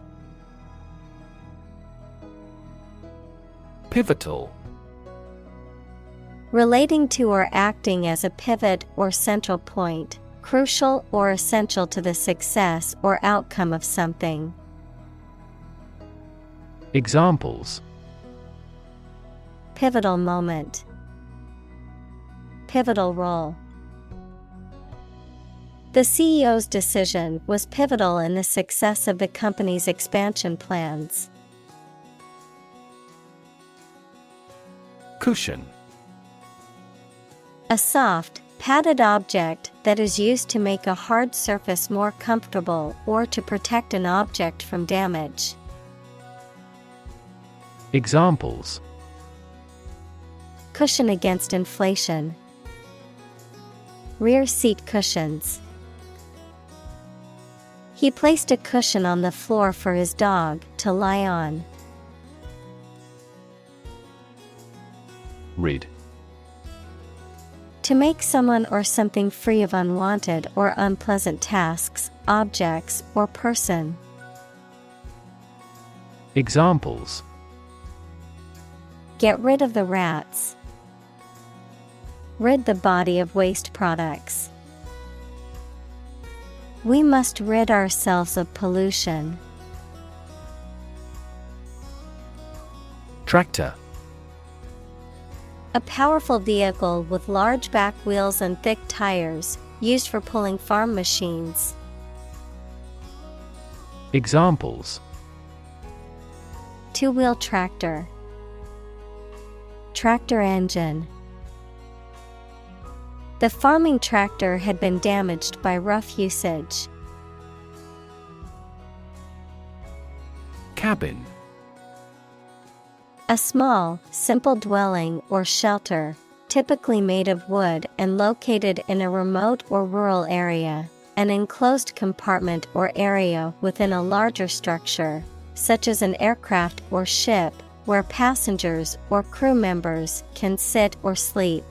Pivotal. Relating to or acting as a pivot or central point, crucial or essential to the success or outcome of something. Examples: pivotal moment, pivotal role. The CEO's decision was pivotal in the success of the company's expansion plans. Cushion. A soft, padded object that is used to make a hard surface more comfortable or to protect an object from damage. Examples: cushion against inflation, rear seat cushions. He placed a cushion on the floor for his dog to lie on. Rid. To make someone or something free of unwanted or unpleasant tasks, objects, or person. Examples: get rid of the rats, rid the body of waste products. We must rid ourselves of pollution. Tractor. A powerful vehicle with large back wheels and thick tires, used for pulling farm machines. Examples: two-wheel tractor, tractor engine. The farming tractor had been damaged by rough usage. Cabin. A small, simple dwelling or shelter, typically made of wood and located in a remote or rural area, an enclosed compartment or area within a larger structure, such as an aircraft or ship, where passengers or crew members can sit or sleep.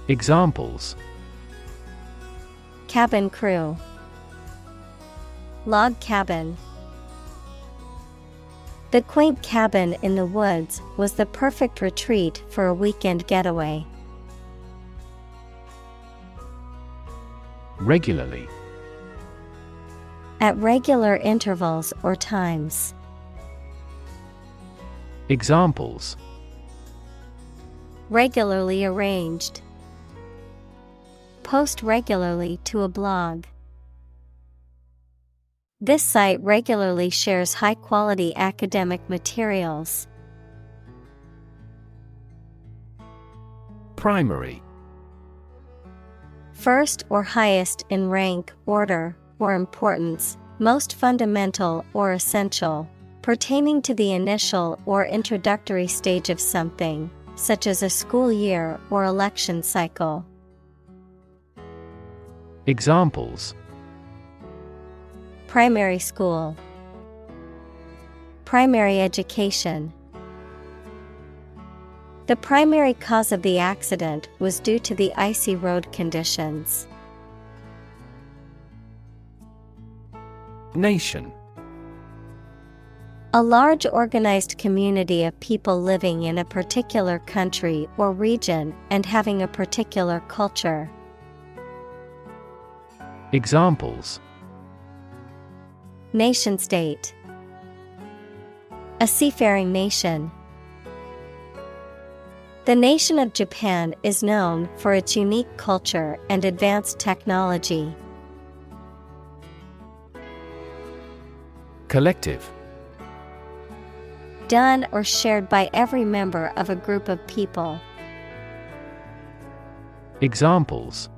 Examples: cabin crew, log cabin. The quaint cabin in the woods was the perfect retreat for a weekend getaway. Regularly. At regular intervals or times. Examples: regularly arranged, post regularly to a blog. This site regularly shares high-quality academic materials. Primary. First or highest in rank, order, or importance, most fundamental or essential. pertaining to the initial or introductory stage of something, such as a school year or election cycle. Examples: primary school, primary education. The primary cause of the accident was due to the icy road conditions. Nation. A large organized community of people living in a particular country or region and having a particular culture. Examples: nation-state, a seafaring nation. The nation of Japan is known for its unique culture and advanced technology. Collective. Done or shared by every member of a group of people. Examples: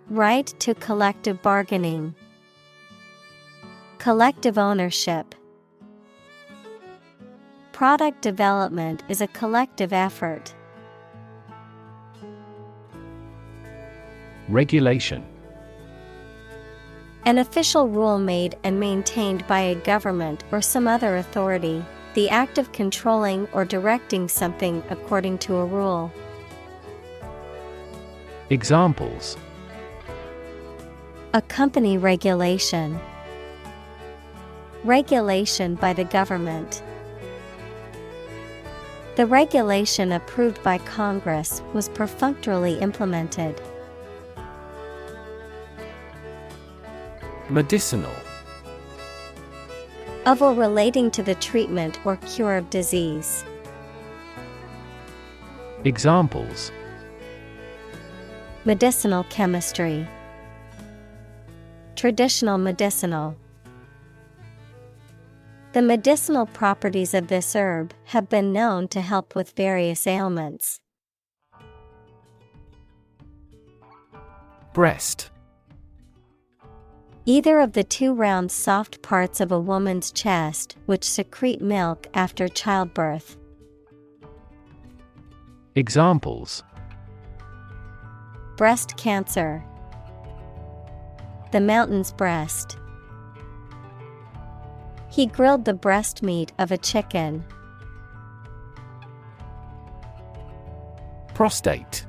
right to collective bargaining, collective ownership. Product development is a collective effort. Regulation. An official rule made and maintained by a government or some other authority, the act of controlling or directing something according to a rule. Examples: a company regulation, regulation by the government. The regulation approved by Congress was perfunctorily implemented. Medicinal. Of or relating to the treatment or cure of disease. Examples: medicinal chemistry, traditional medicinal. The medicinal properties of this herb have been known to help with various ailments. Breast. Either of the two round soft parts of a woman's chest which secrete milk after childbirth. Examples: breast cancer, the mountain's breast. He grilled the breast meat of a chicken. Prostate.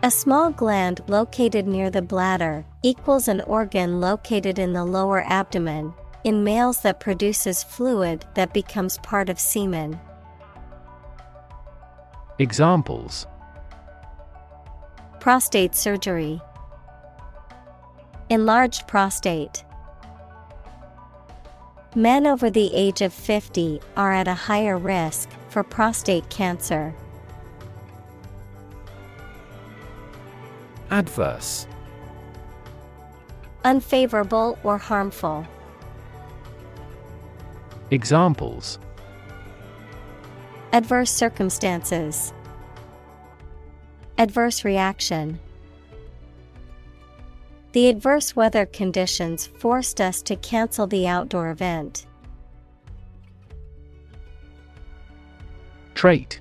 A small gland located near the bladder, equals an organ located in the lower abdomen, in males that produces fluid that becomes part of semen. Examples: prostate surgery, enlarged prostate. Men over the age of 50 are at a higher risk for prostate cancer. Adverse. Unfavorable or harmful. Examples: adverse circumstances, adverse reaction. The adverse weather conditions forced us to cancel the outdoor event. Trait.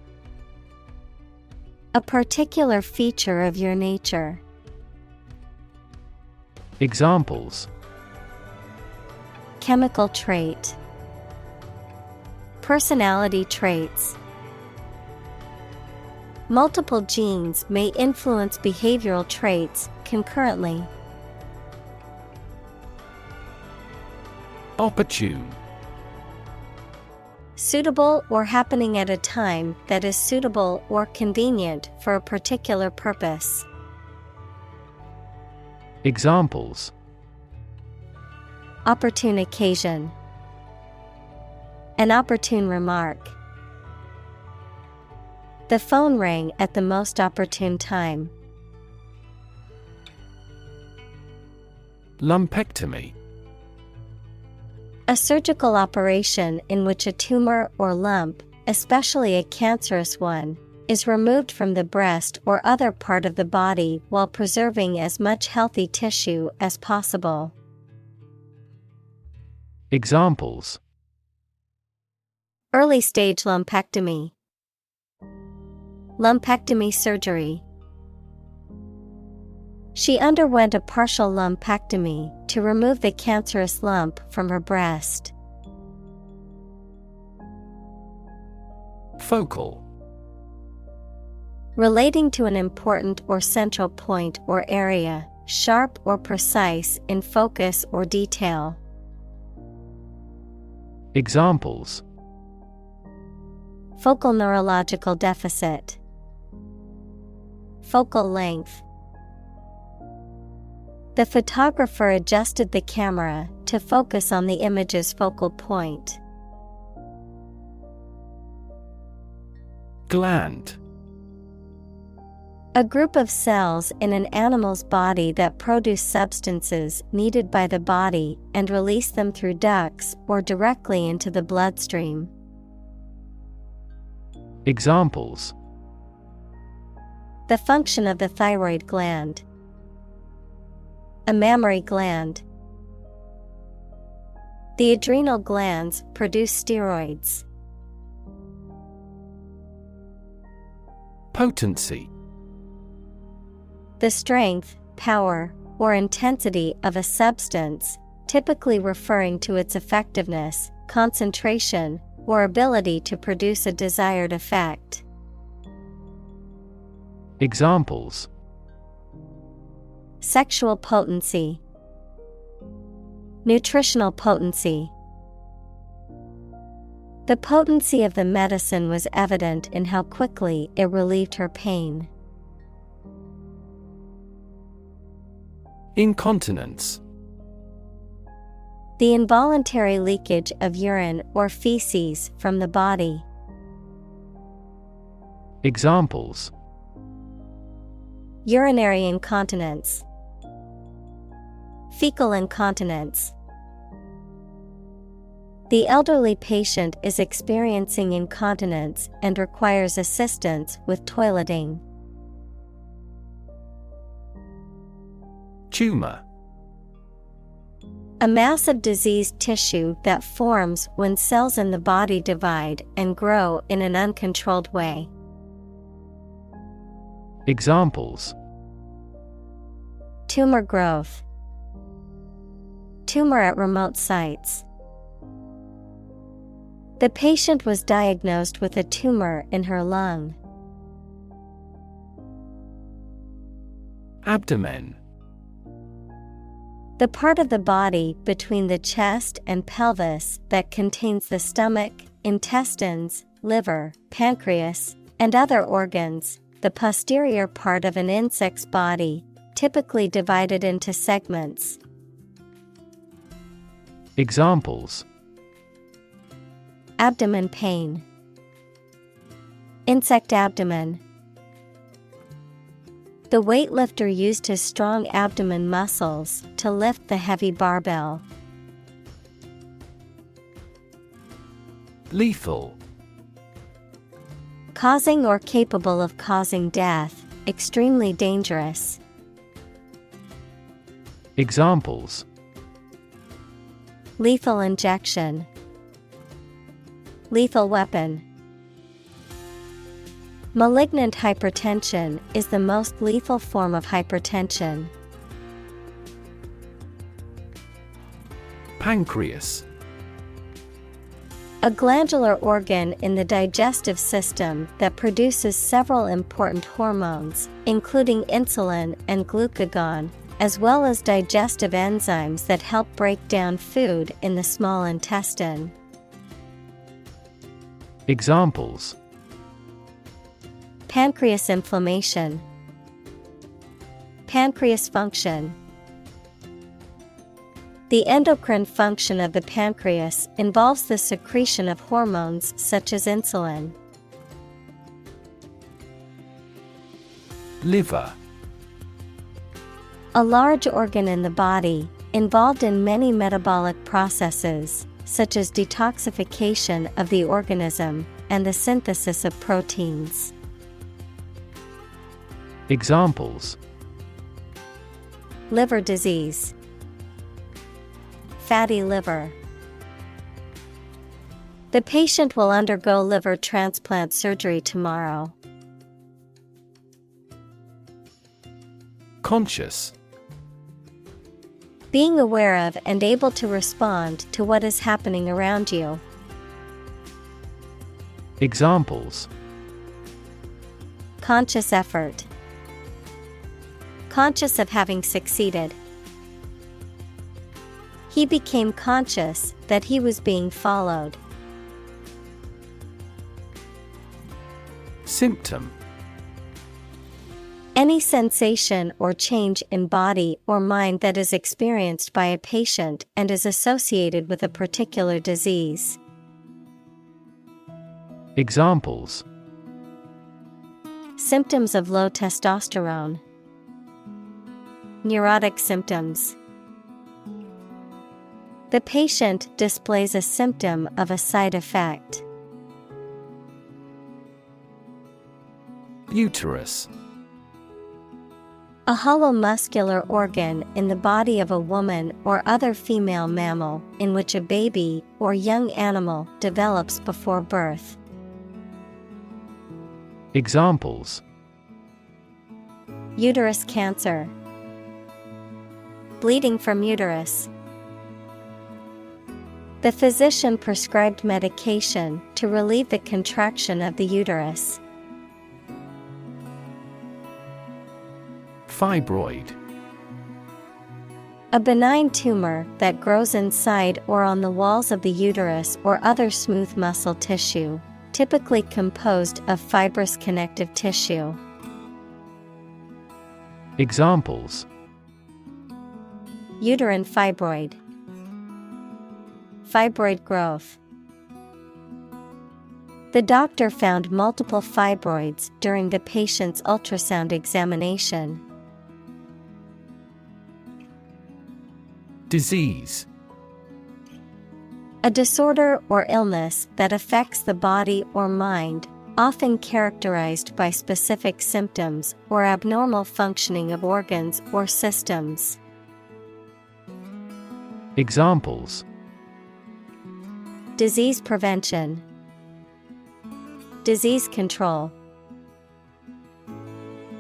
A particular feature of your nature. Examples: chemical trait, personality traits. Multiple genes may influence behavioral traits concurrently. Opportune. Suitable or happening at a time that is suitable or convenient for a particular purpose. Examples: opportune occasion, an opportune remark. The phone rang at the most opportune time. Lumpectomy. A surgical operation in which a tumor or lump, especially a cancerous one, is removed from the breast or other part of the body while preserving as much healthy tissue as possible. Examples. Early stage lumpectomy. Lumpectomy surgery. She underwent a partial lumpectomy to remove the cancerous lump from her breast. Focal. Relating to an important or central point or area, sharp or precise in focus or detail. Examples. Focal neurological deficit. Focal length. The photographer adjusted the camera to focus on the image's focal point. Gland. A group of cells in an animal's body that produce substances needed by the body and release them through ducts or directly into the bloodstream. Examples. The function of the thyroid gland. A mammary gland. The adrenal glands produce steroids. Potency. The strength, power, or intensity of a substance, typically referring to its effectiveness, concentration, or ability to produce a desired effect. Examples. Sexual potency. Nutritional potency. The potency of the medicine was evident in how quickly it relieved her pain. Incontinence. The involuntary leakage of urine or feces from the body. Examples. Urinary incontinence. Fecal incontinence. The elderly patient is experiencing incontinence and requires assistance with toileting. Tumor. A mass of diseased tissue that forms when cells in the body divide and grow in an uncontrolled way. Examples. Tumor growth. Tumor at remote sites. The patient was diagnosed with a tumor in her lung. Abdomen. The part of the body between the chest and pelvis that contains the stomach, intestines, liver, pancreas, and other organs, the posterior part of an insect's body, typically divided into segments. Examples. Abdomen pain. Insect abdomen. The weightlifter used his strong abdomen muscles to lift the heavy barbell. Lethal. Causing or capable of causing death, extremely dangerous. Examples. Lethal injection. Lethal weapon. Malignant hypertension is the most lethal form of hypertension. Pancreas. A glandular organ in the digestive system that produces several important hormones, including insulin and glucagon, as well as digestive enzymes that help break down food in the small intestine. Examples. Pancreas inflammation. Pancreas function. The endocrine function of the pancreas involves the secretion of hormones such as insulin. Liver. A large organ in the body, involved in many metabolic processes, such as detoxification of the organism and the synthesis of proteins. Examples. Liver disease. Fatty liver. The patient will undergo liver transplant surgery tomorrow. Conscious. Being aware of and able to respond to what is happening around you. Examples: Conscious effort. Conscious of having succeeded. He became conscious that he was being followed. Symptom. Any sensation or change in body or mind that is experienced by a patient and is associated with a particular disease. Examples: Symptoms of low testosterone. Neurotic symptoms. The patient displays a symptom of a side effect. Uterus. A hollow muscular organ in the body of a woman or other female mammal in which a baby or young animal develops before birth. Examples: Uterus cancer. Bleeding from uterus. The physician prescribed medication to relieve the contraction of the uterus. Fibroid. A benign tumor that grows inside or on the walls of the uterus or other smooth muscle tissue, typically composed of fibrous connective tissue. Examples: Uterine fibroid. Fibroid growth. The doctor found multiple fibroids during the patient's ultrasound examination. Disease. A disorder or illness that affects the body or mind, often characterized by specific symptoms or abnormal functioning of organs or systems. Examples: Disease prevention. Disease control.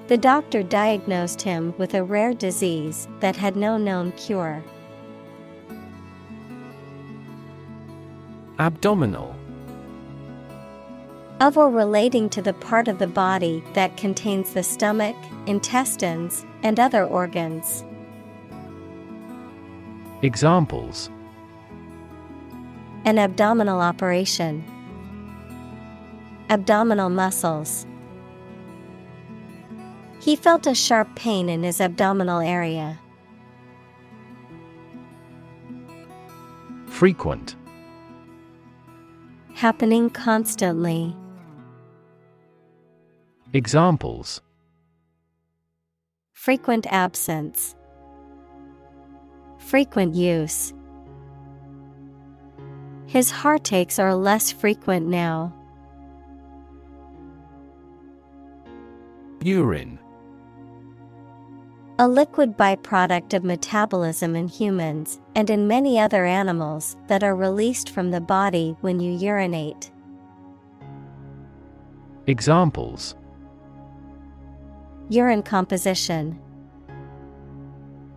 The doctor diagnosed him with a rare disease that had no known cure. Abdominal. Of or relating to the part of the body that contains the stomach, intestines, and other organs. Examples: An abdominal operation. Abdominal muscles. He felt a sharp pain in his abdominal area. Frequent. Happening constantly. Examples: Frequent absence. Frequent use. His heartaches are less frequent now. Urine. A liquid byproduct of metabolism in humans and in many other animals that are released from the body when you urinate. Examples: Urine composition.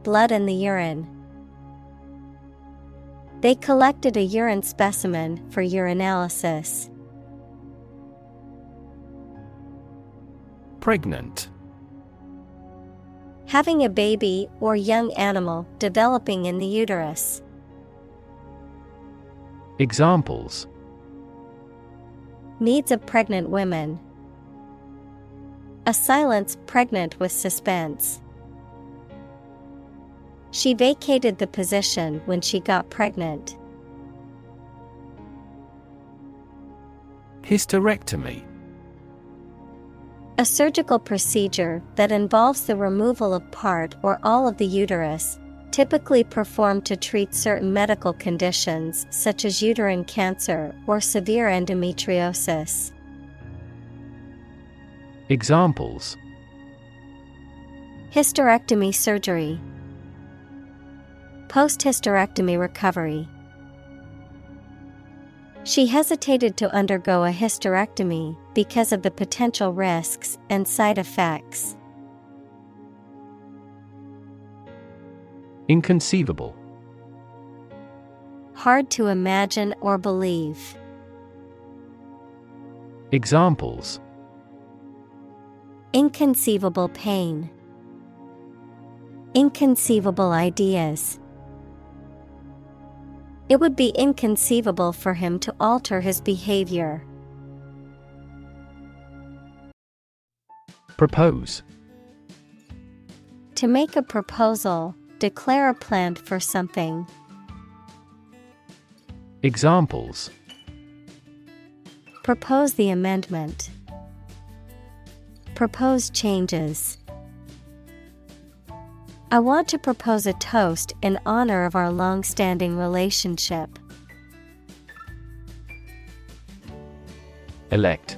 Blood in the urine. They collected a urine specimen for urinalysis. Pregnant. Having a baby or young animal developing in the uterus. Examples: Needs of pregnant women. A silence pregnant with suspense. She vacated the position when she got pregnant. Hysterectomy. A surgical procedure that involves the removal of part or all of the uterus, typically performed to treat certain medical conditions such as uterine cancer or severe endometriosis. Examples: Hysterectomy surgery. Post-hysterectomy recovery. She hesitated to undergo a hysterectomy because of the potential risks and side effects. Inconceivable. Hard to imagine or believe. Examples: inconceivable pain, inconceivable ideas. It would be inconceivable for him to alter his behavior. Propose. To make a proposal, declare a plan for something. Examples: propose the amendment, propose changes. I want to propose a toast in honor of our long-standing relationship. Elect.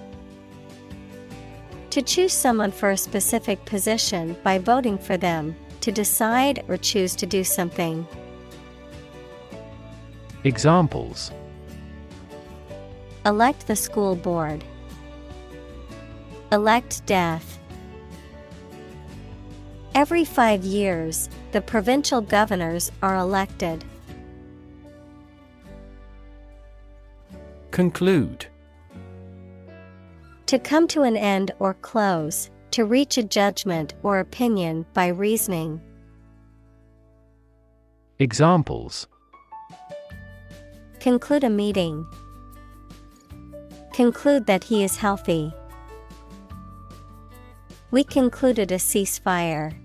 To choose someone for a specific position by voting for them, to decide or choose to do something. Examples: elect the school board, elect death. Every 5 years, the provincial governors are elected. Conclude. To come to an end or close, to reach a judgment or opinion by reasoning. Examples: conclude a meeting, conclude that he is healthy. We concluded a ceasefire.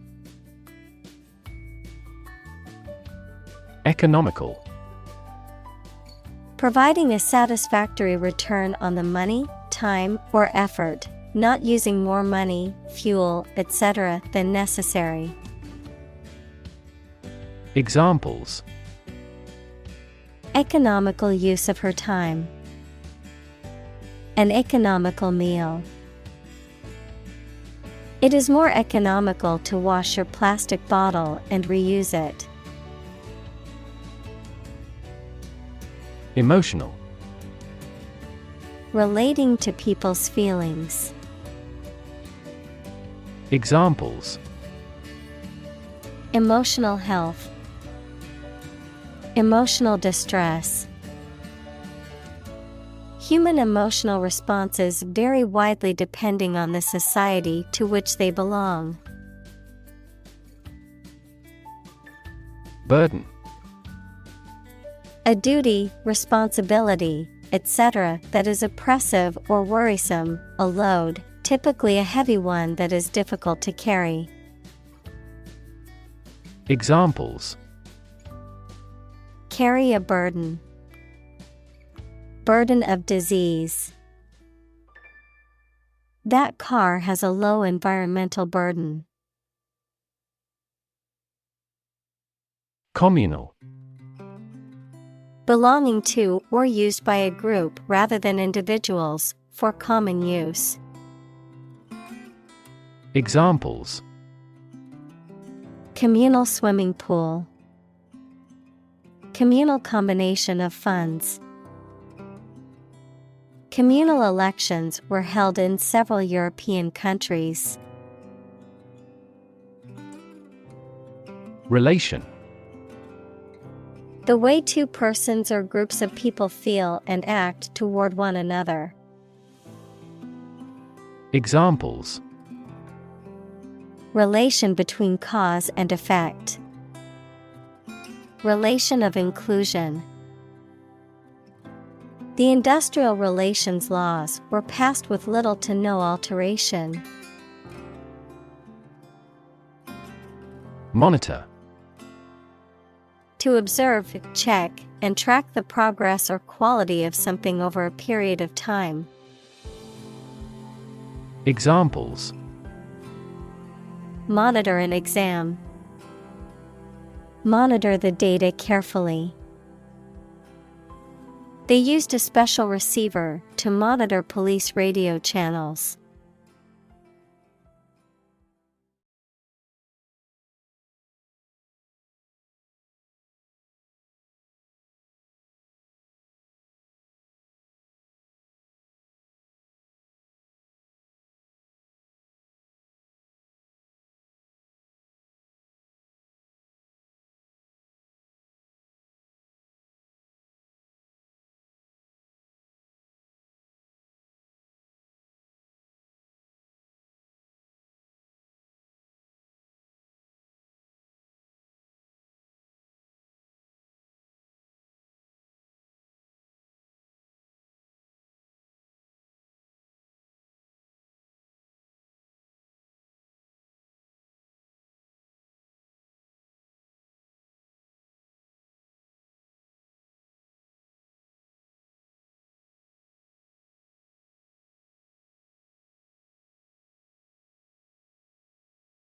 Economical. Providing a satisfactory return on the money, time, or effort, not using more money, fuel, etc. than necessary. Examples: economical use of her time, an economical meal. It is more economical to wash your plastic bottle and reuse it. Emotional. Relating to people's feelings. Examples: emotional health, emotional distress. Human emotional responses vary widely depending on the society to which they belong. Burden. A duty, responsibility, etc. that is oppressive or worrisome, a load, typically a heavy one that is difficult to carry. Examples: carry a burden, burden of disease. That car has a low environmental burden. Communal. Belonging to or used by a group rather than individuals, for common use. Examples: communal swimming pool, communal combination of funds. Communal elections were held in several European countries. Relation. The way two persons or groups of people feel and act toward one another. Examples: relation between cause and effect, relation of inclusion. The industrial relations laws were passed with little to no alteration. Monitor. To observe, check, and track the progress or quality of something over a period of time. Examples: monitor an exam, monitor the data carefully. They used a special receiver to monitor police radio channels.